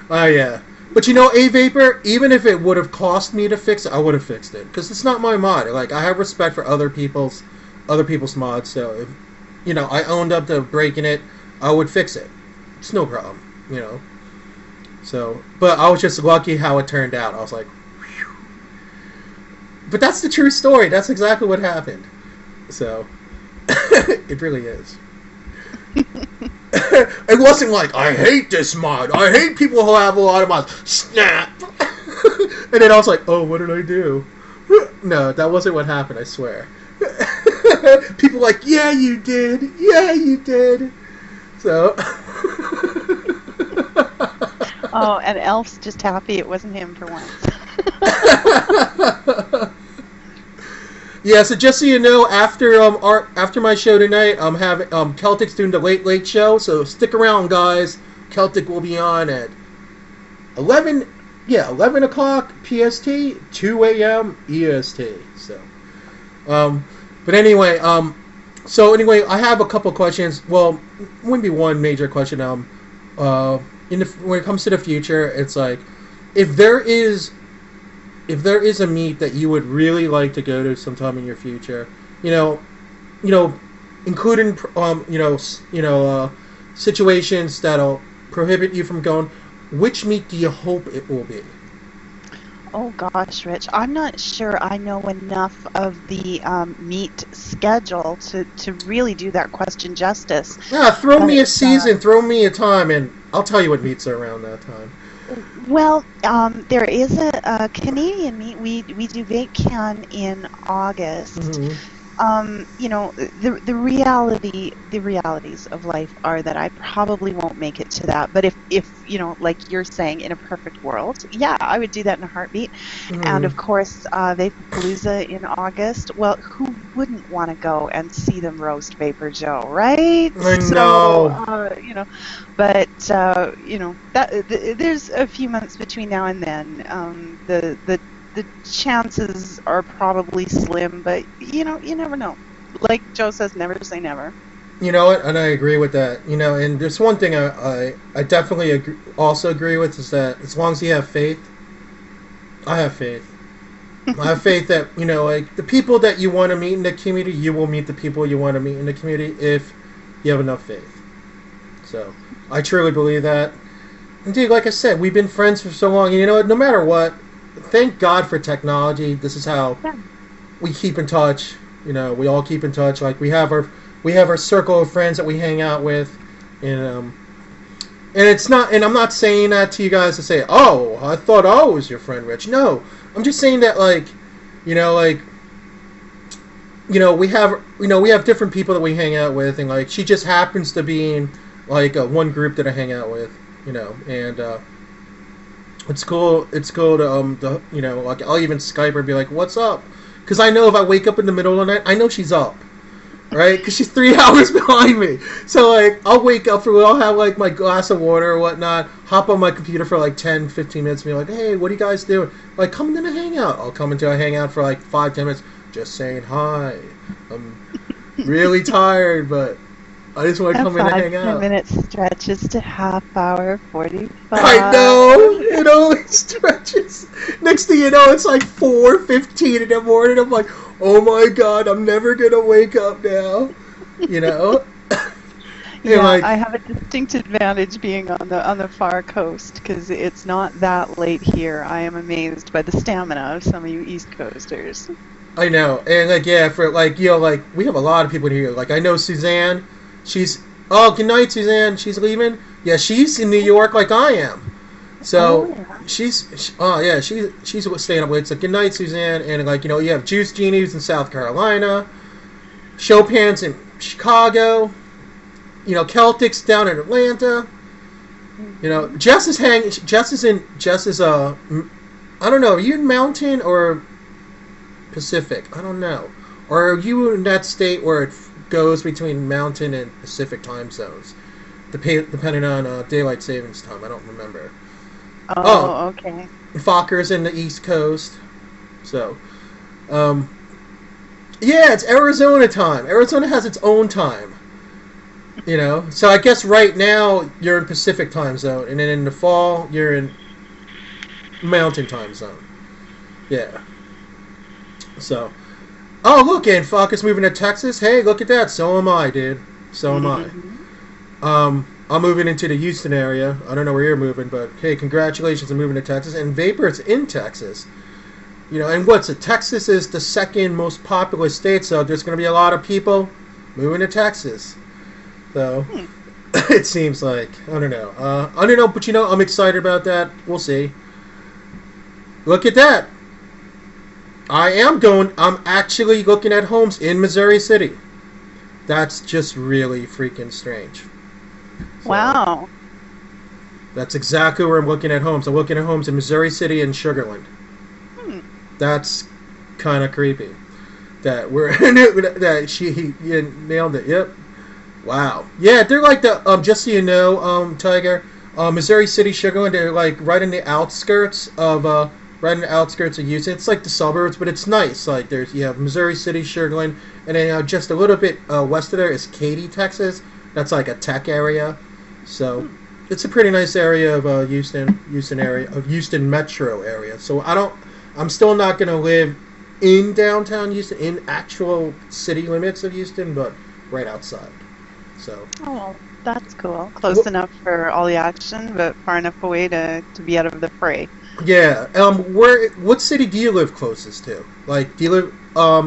Oh yeah. But you know, A-Vapor, even if it would have cost me to fix it, I would have fixed it. Because it's not my mod. Like, I have respect for other people's mods, so if, you know, I owned up to breaking it, I would fix it. It's no problem, you know. So, but I was just lucky how it turned out. I was like, whew. But that's the true story. That's exactly what happened. So, it really is. It wasn't like, I hate this mod. I hate people who have a lot of mods. Snap! And then I was like, oh, what did I do? No, that wasn't what happened, I swear. People like, yeah, you did. Yeah, you did. So. Oh, and Elf's just happy it wasn't him for once. Yeah, so just so you know, after my show tonight, I'm having Celtic's doing the late show, so stick around, guys. Celtic will be on at 11 o'clock PST, 2 a.m. EST. So, but anyway, I have a couple questions. Well, wouldn't be one major question. When it comes to the future, it's like, if there is a meet that you would really like to go to sometime in your future, you know, including situations that'll prohibit you from going, which meet do you hope it will be? Oh gosh, Rich, I'm not sure I know enough of the meet schedule to really do that question justice. Yeah, throw me a season, throw me a time, and I'll tell you what meets are around that time. Well, there is a Canadian meet. We do VapeCon in August. Mm-hmm. You know, the realities of life are that I probably won't make it to that. But if you know, like you're saying, in a perfect world, yeah, I would do that in a heartbeat. Mm-hmm. And of course, Vapapalooza in August. Well, who wouldn't want to go and see them roast VaporJoe, right? I know. So, you know, but you know, there's a few months between now and then. The chances are probably slim, but you know, you never know. Like Joe says, never say never. You know what, and I agree with that. You know, and there's one thing I definitely also agree with, is that as long as you have faith, I have faith. I have faith that, you know, like, the people that you want to meet in the community, you will meet the people you want to meet in the community if you have enough faith. So I truly believe that. Indeed, like I said, we've been friends for so long. And you know what? No matter what, thank God for technology. This is how we keep in touch. You know, we all keep in touch. Like we have our circle of friends that we hang out with, and it's not. And I'm not saying that to you guys to say, "Oh, I thought I was your friend, Rich." No, I'm just saying that, we have different people that we hang out with, and like she just happens to be in like one group that I hang out with, and it's cool. It's cool to like I'll even Skype her and be like, "What's up?" Because I know if I wake up in the middle of the night, I know she's up, right? Because she's 3 hours behind me. So like I'll wake up I'll have like my glass of water or whatnot, hop on my computer for like 10, 15 minutes, and be like, "Hey, what are you guys doing?" Like, come into a hangout. I'll come into a hangout for like 5, 10 minutes. Just saying hi. I'm really tired, but I just want to come in and hang out. 5-10 minute stretches to half hour, 45. I know. It only stretches. Next thing you know, it's like 4:15 in the morning. I'm like, oh my God, I'm never going to wake up now. Yeah, like, I have a distinct advantage being on the far coast because it's not that late here. I am amazed by the stamina of some of you East Coasters. I know, and like we have a lot of people here. Like I know Suzanne, good night Suzanne. She's leaving. Yeah, she's in New York like I am. So she's staying up late. So good night Suzanne, and like you have Juice Genie who's in South Carolina, Chopin's in Chicago, Celtics down in Atlanta. Jess is I don't know. Are you in Mountain or Pacific? I don't know. Or are you in that state where it goes between Mountain and Pacific time zones, depending on daylight savings time? I don't remember. Oh, okay. Fokker's in the East Coast, so it's Arizona time. Arizona has its own time, So I guess right now you're in Pacific time zone, and then in the fall you're in Mountain time zone. Yeah. So, look, and Fokker's moving to Texas. Hey, look at that. So am I, dude. So am I. I'm moving into the Houston area. I don't know where you're moving, but hey, congratulations on moving to Texas. And Vapor's in Texas. And Texas is the second most populous state, so there's going to be a lot of people moving to Texas. So, it seems like. I don't know. But I'm excited about that. We'll see. Look at that. I'm actually looking at homes in Missouri City. That's just really freaking strange. So, wow. That's exactly where I'm looking at homes. I'm looking at homes in Missouri City and Sugarland. That's kind of creepy. He nailed it. Yep. Wow. Yeah, they're like just so you know, Tiger, Missouri City, Sugarland, they're like right in the outskirts of Houston. It's like the suburbs, but it's nice. Like you have Missouri City, Sugarland, and then just a little bit west of there is Katy, Texas. That's like a tech area. So it's a pretty nice area of Houston metro area. So I'm still not gonna live in downtown Houston, in actual city limits of Houston, but right outside. So. Oh, that's cool. Close enough for all the action, but far enough away to be out of the fray. Yeah. What city do you live closest to? Like, do you live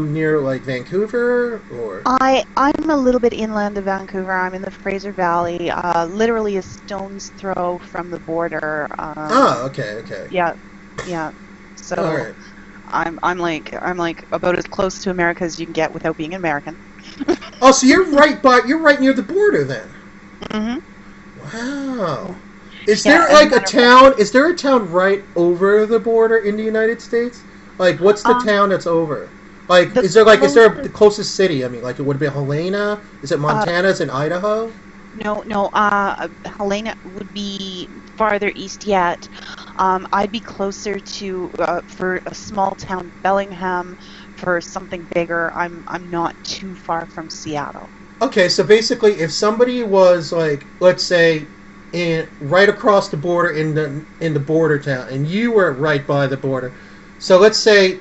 near like Vancouver or? I'm a little bit inland of Vancouver. I'm in the Fraser Valley, literally a stone's throw from the border. Okay. Yeah. So all right. I'm like about as close to America as you can get without being an American. Oh, so you're right near the border then. Mm-hmm. Wow. Is there like a town? Is there a town right over the border in the United States? Like, what's the town that's over? Like, is there the closest city? I mean, like, it would be Helena. Is it Montana? Is it Idaho? No. Helena would be farther east yet. I'd be closer to for a small town, Bellingham. For something bigger, I'm not too far from Seattle. Okay, so basically, if somebody was like, let's say, right across the border in the border town, and you were right by the border, so let's say,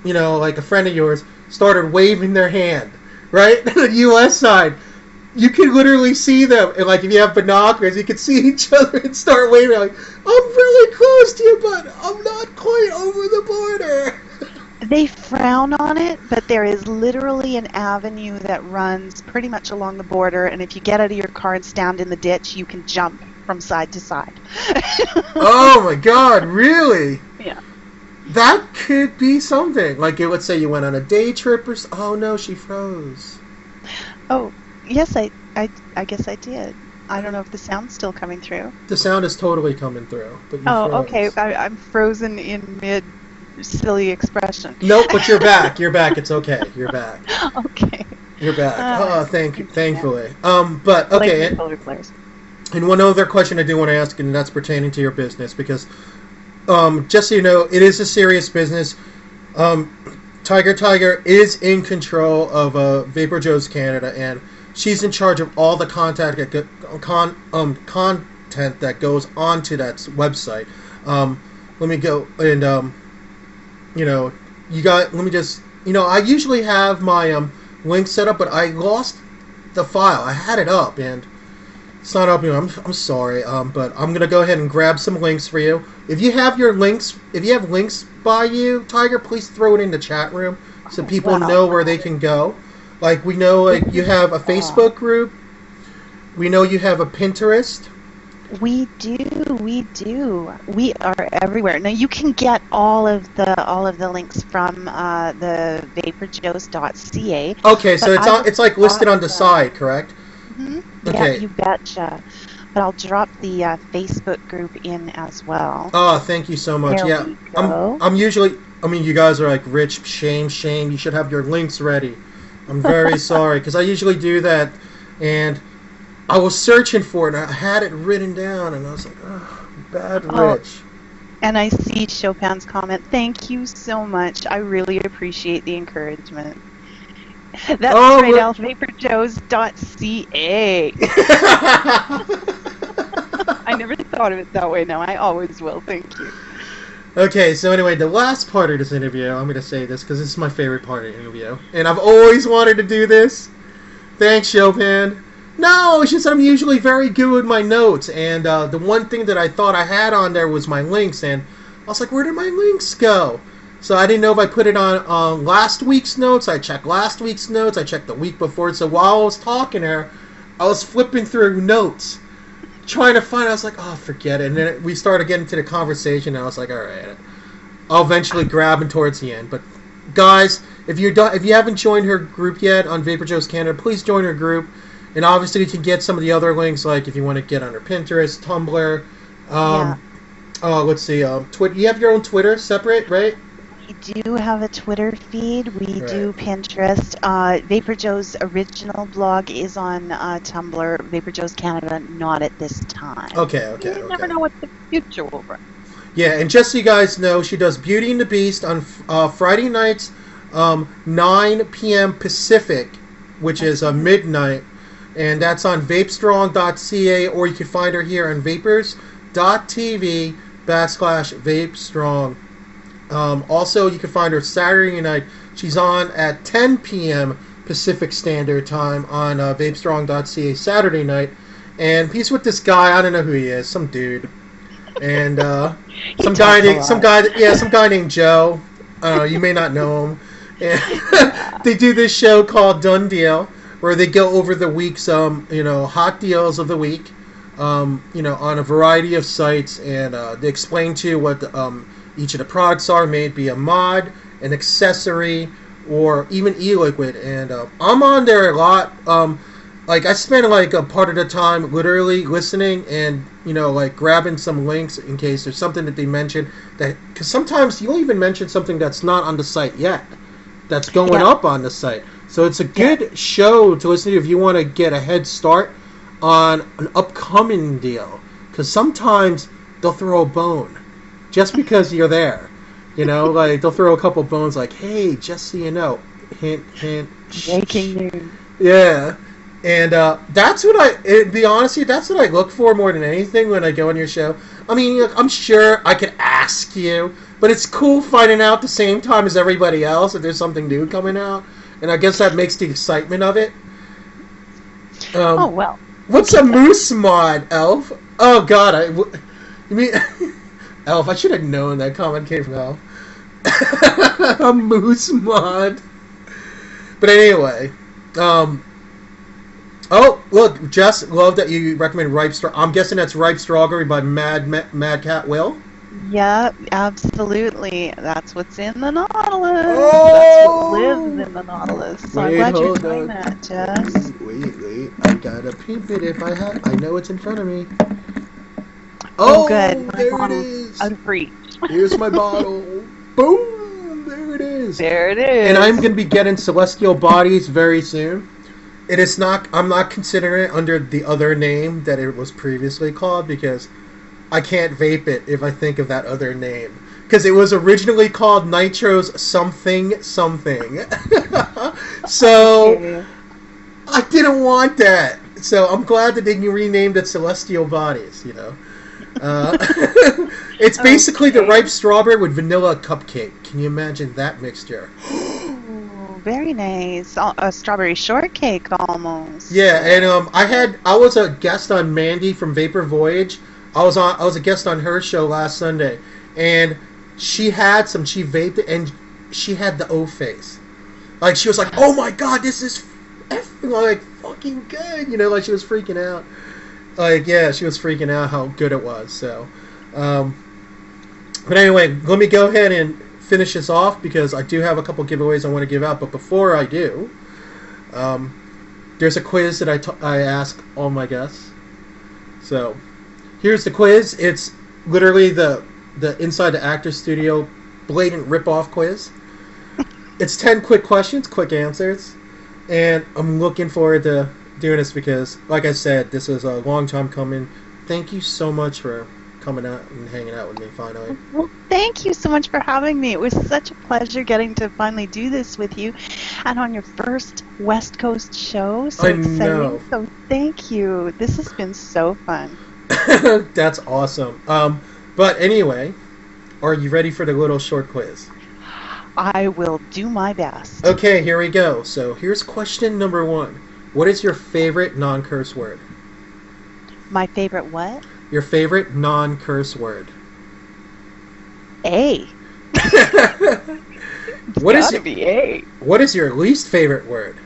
like a friend of yours started waving their hand, right, the U.S. side, you can literally see them, and like if you have binoculars, you can see each other and start waving. Like, I'm really close to you, but I'm not quite over the border. They frown on it, but there is literally an avenue that runs pretty much along the border, and if you get out of your car and stand in the ditch, you can jump from side to side. Oh my God, really? Yeah. That could be something. Like, let's say you went on a day trip or oh no, she froze. Oh, yes, I guess I did. I don't know if the sound's still coming through. The sound is totally coming through, but you Oh, froze. okay. I'm frozen in mid silly expression. Nope, but you're back. You're back. It's okay. You're back. Okay. You're back. Thankfully. Yeah. But okay. And one other question I do want to ask, and that's pertaining to your business, because just so you know, it is a serious business. TygerTyger is in control of VaporJoes Canada, and she's in charge of all the content that goes onto that website. Let me go and let me just I usually have my link set up, but I lost the file. I had it up and it's not up. I'm sorry, but I'm gonna go ahead and grab some links for you. If you have links by you, Tiger, please throw it in the chat room so people know where they can go. Like, we know, like, you have a Facebook group. We know you have a Pinterest. We do. We are everywhere. Now you can get all of the links from the VaporJoes.CA. Okay, so it's like listed on the side, correct? Mm-hmm. Okay. Yeah, you betcha. But I'll drop the Facebook group in as well. Oh, thank you so much. There we go. I'm usually. I mean, you guys are like, Rich, shame. You should have your links ready. I'm very sorry, because I usually do that, and I was searching for it, and I had it written down, and I was like, oh, bad Rich. And I see Chopin's comment. Thank you so much. I really appreciate the encouragement. That's right, Al. VaporJoes.CA. I never thought of it that way. Now I always will. Thank you. Okay, so anyway, the last part of this interview, I'm going to say this because this is my favorite part of the interview, and I've always wanted to do this. Thanks, Chopin. No, it's just I'm usually very good with my notes, and the one thing that I thought I had on there was my links, and I was like, where did my links go? So I didn't know if I put it on last week's notes. I checked last week's notes. I checked the week before. So while I was talking to her, I was flipping through notes, trying to find. I was like, oh, forget it. And then we started getting to the conversation, and I was like, all right, I'll eventually grab them towards the end. But guys, if you haven't joined her group yet on VaporJoes Canada, please join her group. And obviously, you can get some of the other links, like if you want to get on her Pinterest, Tumblr. Let's see, Twitter. You have your own Twitter, separate, right? We do have a Twitter feed. We do Pinterest. VaporJoes' original blog is on Tumblr. VaporJoes Canada, not at this time. Okay. You never know what the future will bring. Yeah, and just so you guys know, she does Beauty and the Beast on Friday nights, 9 p.m. Pacific, which is midnight. And that's on Vapestrong.CA, or you can find her here on Vapors.tv/Vapestrong. Also, you can find her Saturday night. She's on at 10 p.m. Pacific Standard Time on Vapestrong.CA Saturday night. And he's with this guy. I don't know who he is. Some dude. And some guy named Joe. You may not know him. And they do this show called Done Deal, where they go over the week's hot deals of the week, on a variety of sites, and they explain to you what each of the products are, may it be a mod, an accessory, or even e-liquid. And I'm on there a lot. I spend a part of the time literally listening and grabbing some links in case there's something that they mention, because sometimes you'll even mention something that's not on the site yet, that's going up on the site. So it's a good show to listen to if you want to get a head start on an upcoming deal, because sometimes they'll throw a bone just because you're there. They'll throw a couple bones like, hey, just so you know, hint, hint. Breaking news. Yeah. And that's what be honest with you, that's what I look for more than anything when I go on your show. I mean, I'm sure I could ask you, but it's cool finding out the same time as everybody else if there's something new coming out. And I guess that makes the excitement of it. Oh, Um, well. what's a moose mod, Elf? Oh God, you mean Elf? I should have known that comment came from Elf. A moose mod. But anyway, um, oh look, Jess, love that you recommend Ripe Straw. I'm guessing that's Ripe Strawberry by Mad Cat Will. Yep, absolutely. That's what's in the Nautilus. That's what lives Oh, in the Nautilus. So I'm wait, glad you're hold enjoying on. that, Jess. Wait. I gotta peep it if I have. I know it's in front of me. Oh, good. Oh, My there it bottle's is. out of reach. Here's my bottle. Boom! There it is. There it is. And I'm gonna be getting Celestial Bodies very soon. It is not. I'm not considering it under the other name that it was previously called because I can't vape it if I think of that other name. Because it was originally called Nitro's something. So Okay. I didn't want that. So I'm glad that they renamed it Celestial Bodies. It's basically the ripe strawberry with vanilla cupcake. Can you imagine that mixture? Ooh, very nice. A strawberry shortcake almost. Yeah, and I was a guest on Mandy from Vapor Voyage. I was a guest on her show last Sunday, and she vaped it, and she had the O face. Like she was like, "Oh my God, this is like fucking good," like she was freaking out. Like yeah, she was freaking out how good it was. So, but anyway, let me go ahead and finish this off because I do have a couple giveaways I want to give out. But before I do, there's a quiz that I ask all my guests. So here's the quiz. It's literally the Inside the Actor Studio blatant rip-off quiz. It's 10 quick questions, quick answers, and I'm looking forward to doing this because, like I said, this is a long time coming. Thank you so much for coming out and hanging out with me finally. Well, thank you so much for having me. It was such a pleasure getting to finally do this with you and on your first West Coast show. So exciting. Know. So thank you. This has been so fun. That's awesome. But anyway, are you ready for the little short quiz? I will do my best. Okay, here we go. So here's question number 1. What is your favorite non-curse word? My favorite what? Your favorite non-curse word. A. What is be A. What is your least favorite word?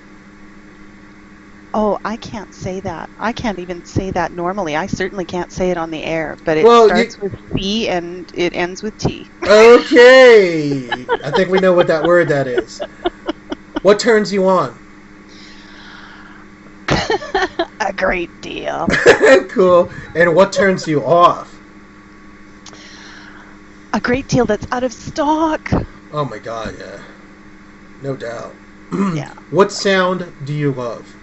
Oh, I can't say that. I can't even say that normally. I certainly can't say it on the air. But it starts with C and it ends with T. Okay. I think we know what that is. What turns you on? A great deal. Cool. And what turns you off? A great deal that's out of stock. Oh my God, yeah. No doubt. Yeah. What sound do you love?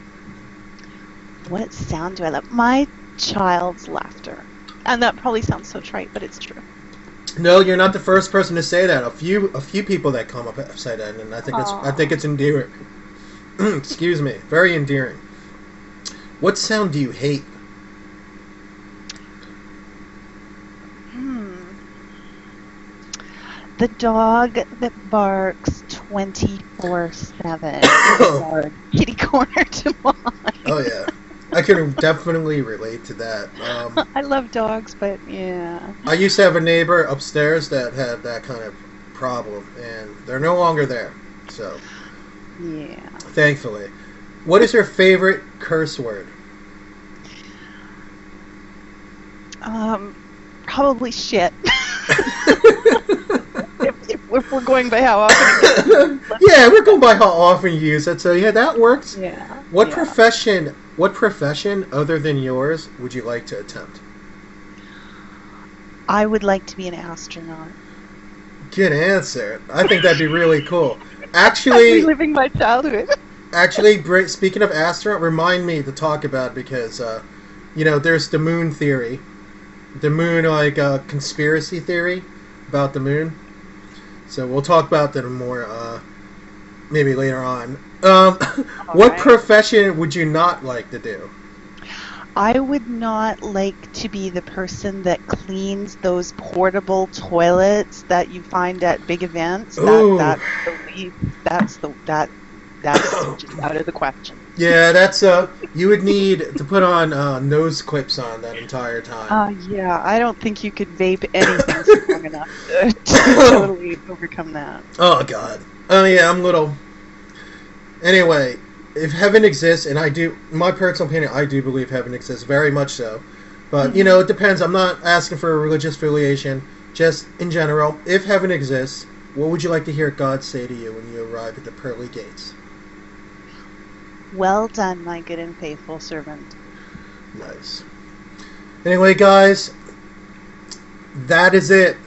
What sound do I love? My child's laughter. And that probably sounds so trite, but it's true. No, you're not the first person to say that. A few people that come up have said that, and I think it's endearing. Excuse me, very endearing. What sound do you hate? The dog that barks 24/7. Kitty corner to mine. Oh yeah, I can definitely relate to that. I love dogs, but yeah. I used to have a neighbor upstairs that had that kind of problem, and they're no longer there. So, yeah. Thankfully. What is your favorite curse word? Probably shit. if we're going by how often. Yeah, we're going by how often you use it. So yeah, that works. Yeah. What profession other than yours would you like to attempt? I would like to be an astronaut. Good answer. I think that'd be really cool. Actually, I'm reliving my childhood. Actually, speaking of astronaut, remind me to talk about it because, there's the moon theory. The moon, conspiracy theory about the moon. So we'll talk about that more, maybe later on. What profession would you not like to do? I would not like to be the person that cleans those portable toilets that you find at big events. That's just out of the question. Yeah, that's you would need to put on nose clips on that entire time. Yeah, I don't think you could vape anything strong enough to totally overcome that. Oh God. Oh yeah, I'm little. Anyway, if heaven exists, and I do, my personal opinion, I do believe heaven exists, very much so. But Mm-hmm. it depends. I'm not asking for a religious affiliation. Just in general, if heaven exists, what would you like to hear God say to you when you arrive at the pearly gates? Well done, my good and faithful servant. Nice. Anyway, guys, that is it.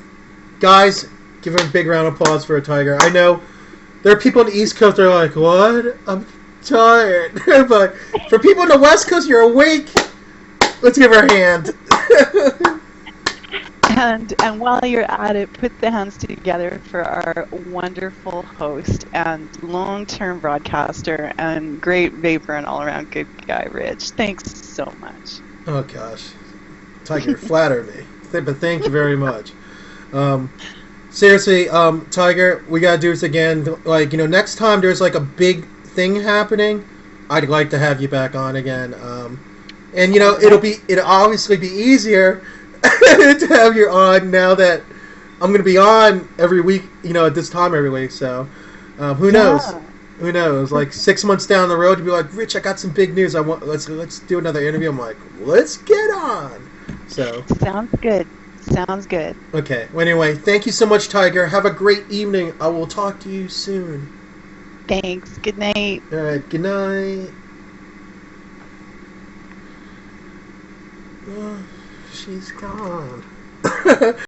Guys, give a big round of applause for a tiger. I know there are people on the East Coast that are like, what? I'm tired. But for people on the West Coast, you're awake. Let's give her a hand. And while you're at it, put the hands together for our wonderful host and long-term broadcaster and great vapor and all-around good guy, Rich. Thanks so much. Oh, gosh. Tiger, flatter me. But thank you very much. Seriously, Tiger, we gotta do this again. Like, next time there's like a big thing happening, I'd like to have you back on again. And it'll obviously be easier to have you on now that I'm gonna be on every week. At this time every week. So, who knows? Who knows? Like 6 months down the road, you'll be like, Rich, I got some big news. Let's do another interview. I'm like, let's get on. So sounds good. Sounds good. Okay. Well, anyway, thank you so much, Tiger. Have a great evening. I will talk to you soon. Thanks. Good night. All right. Good night. Oh, she's gone.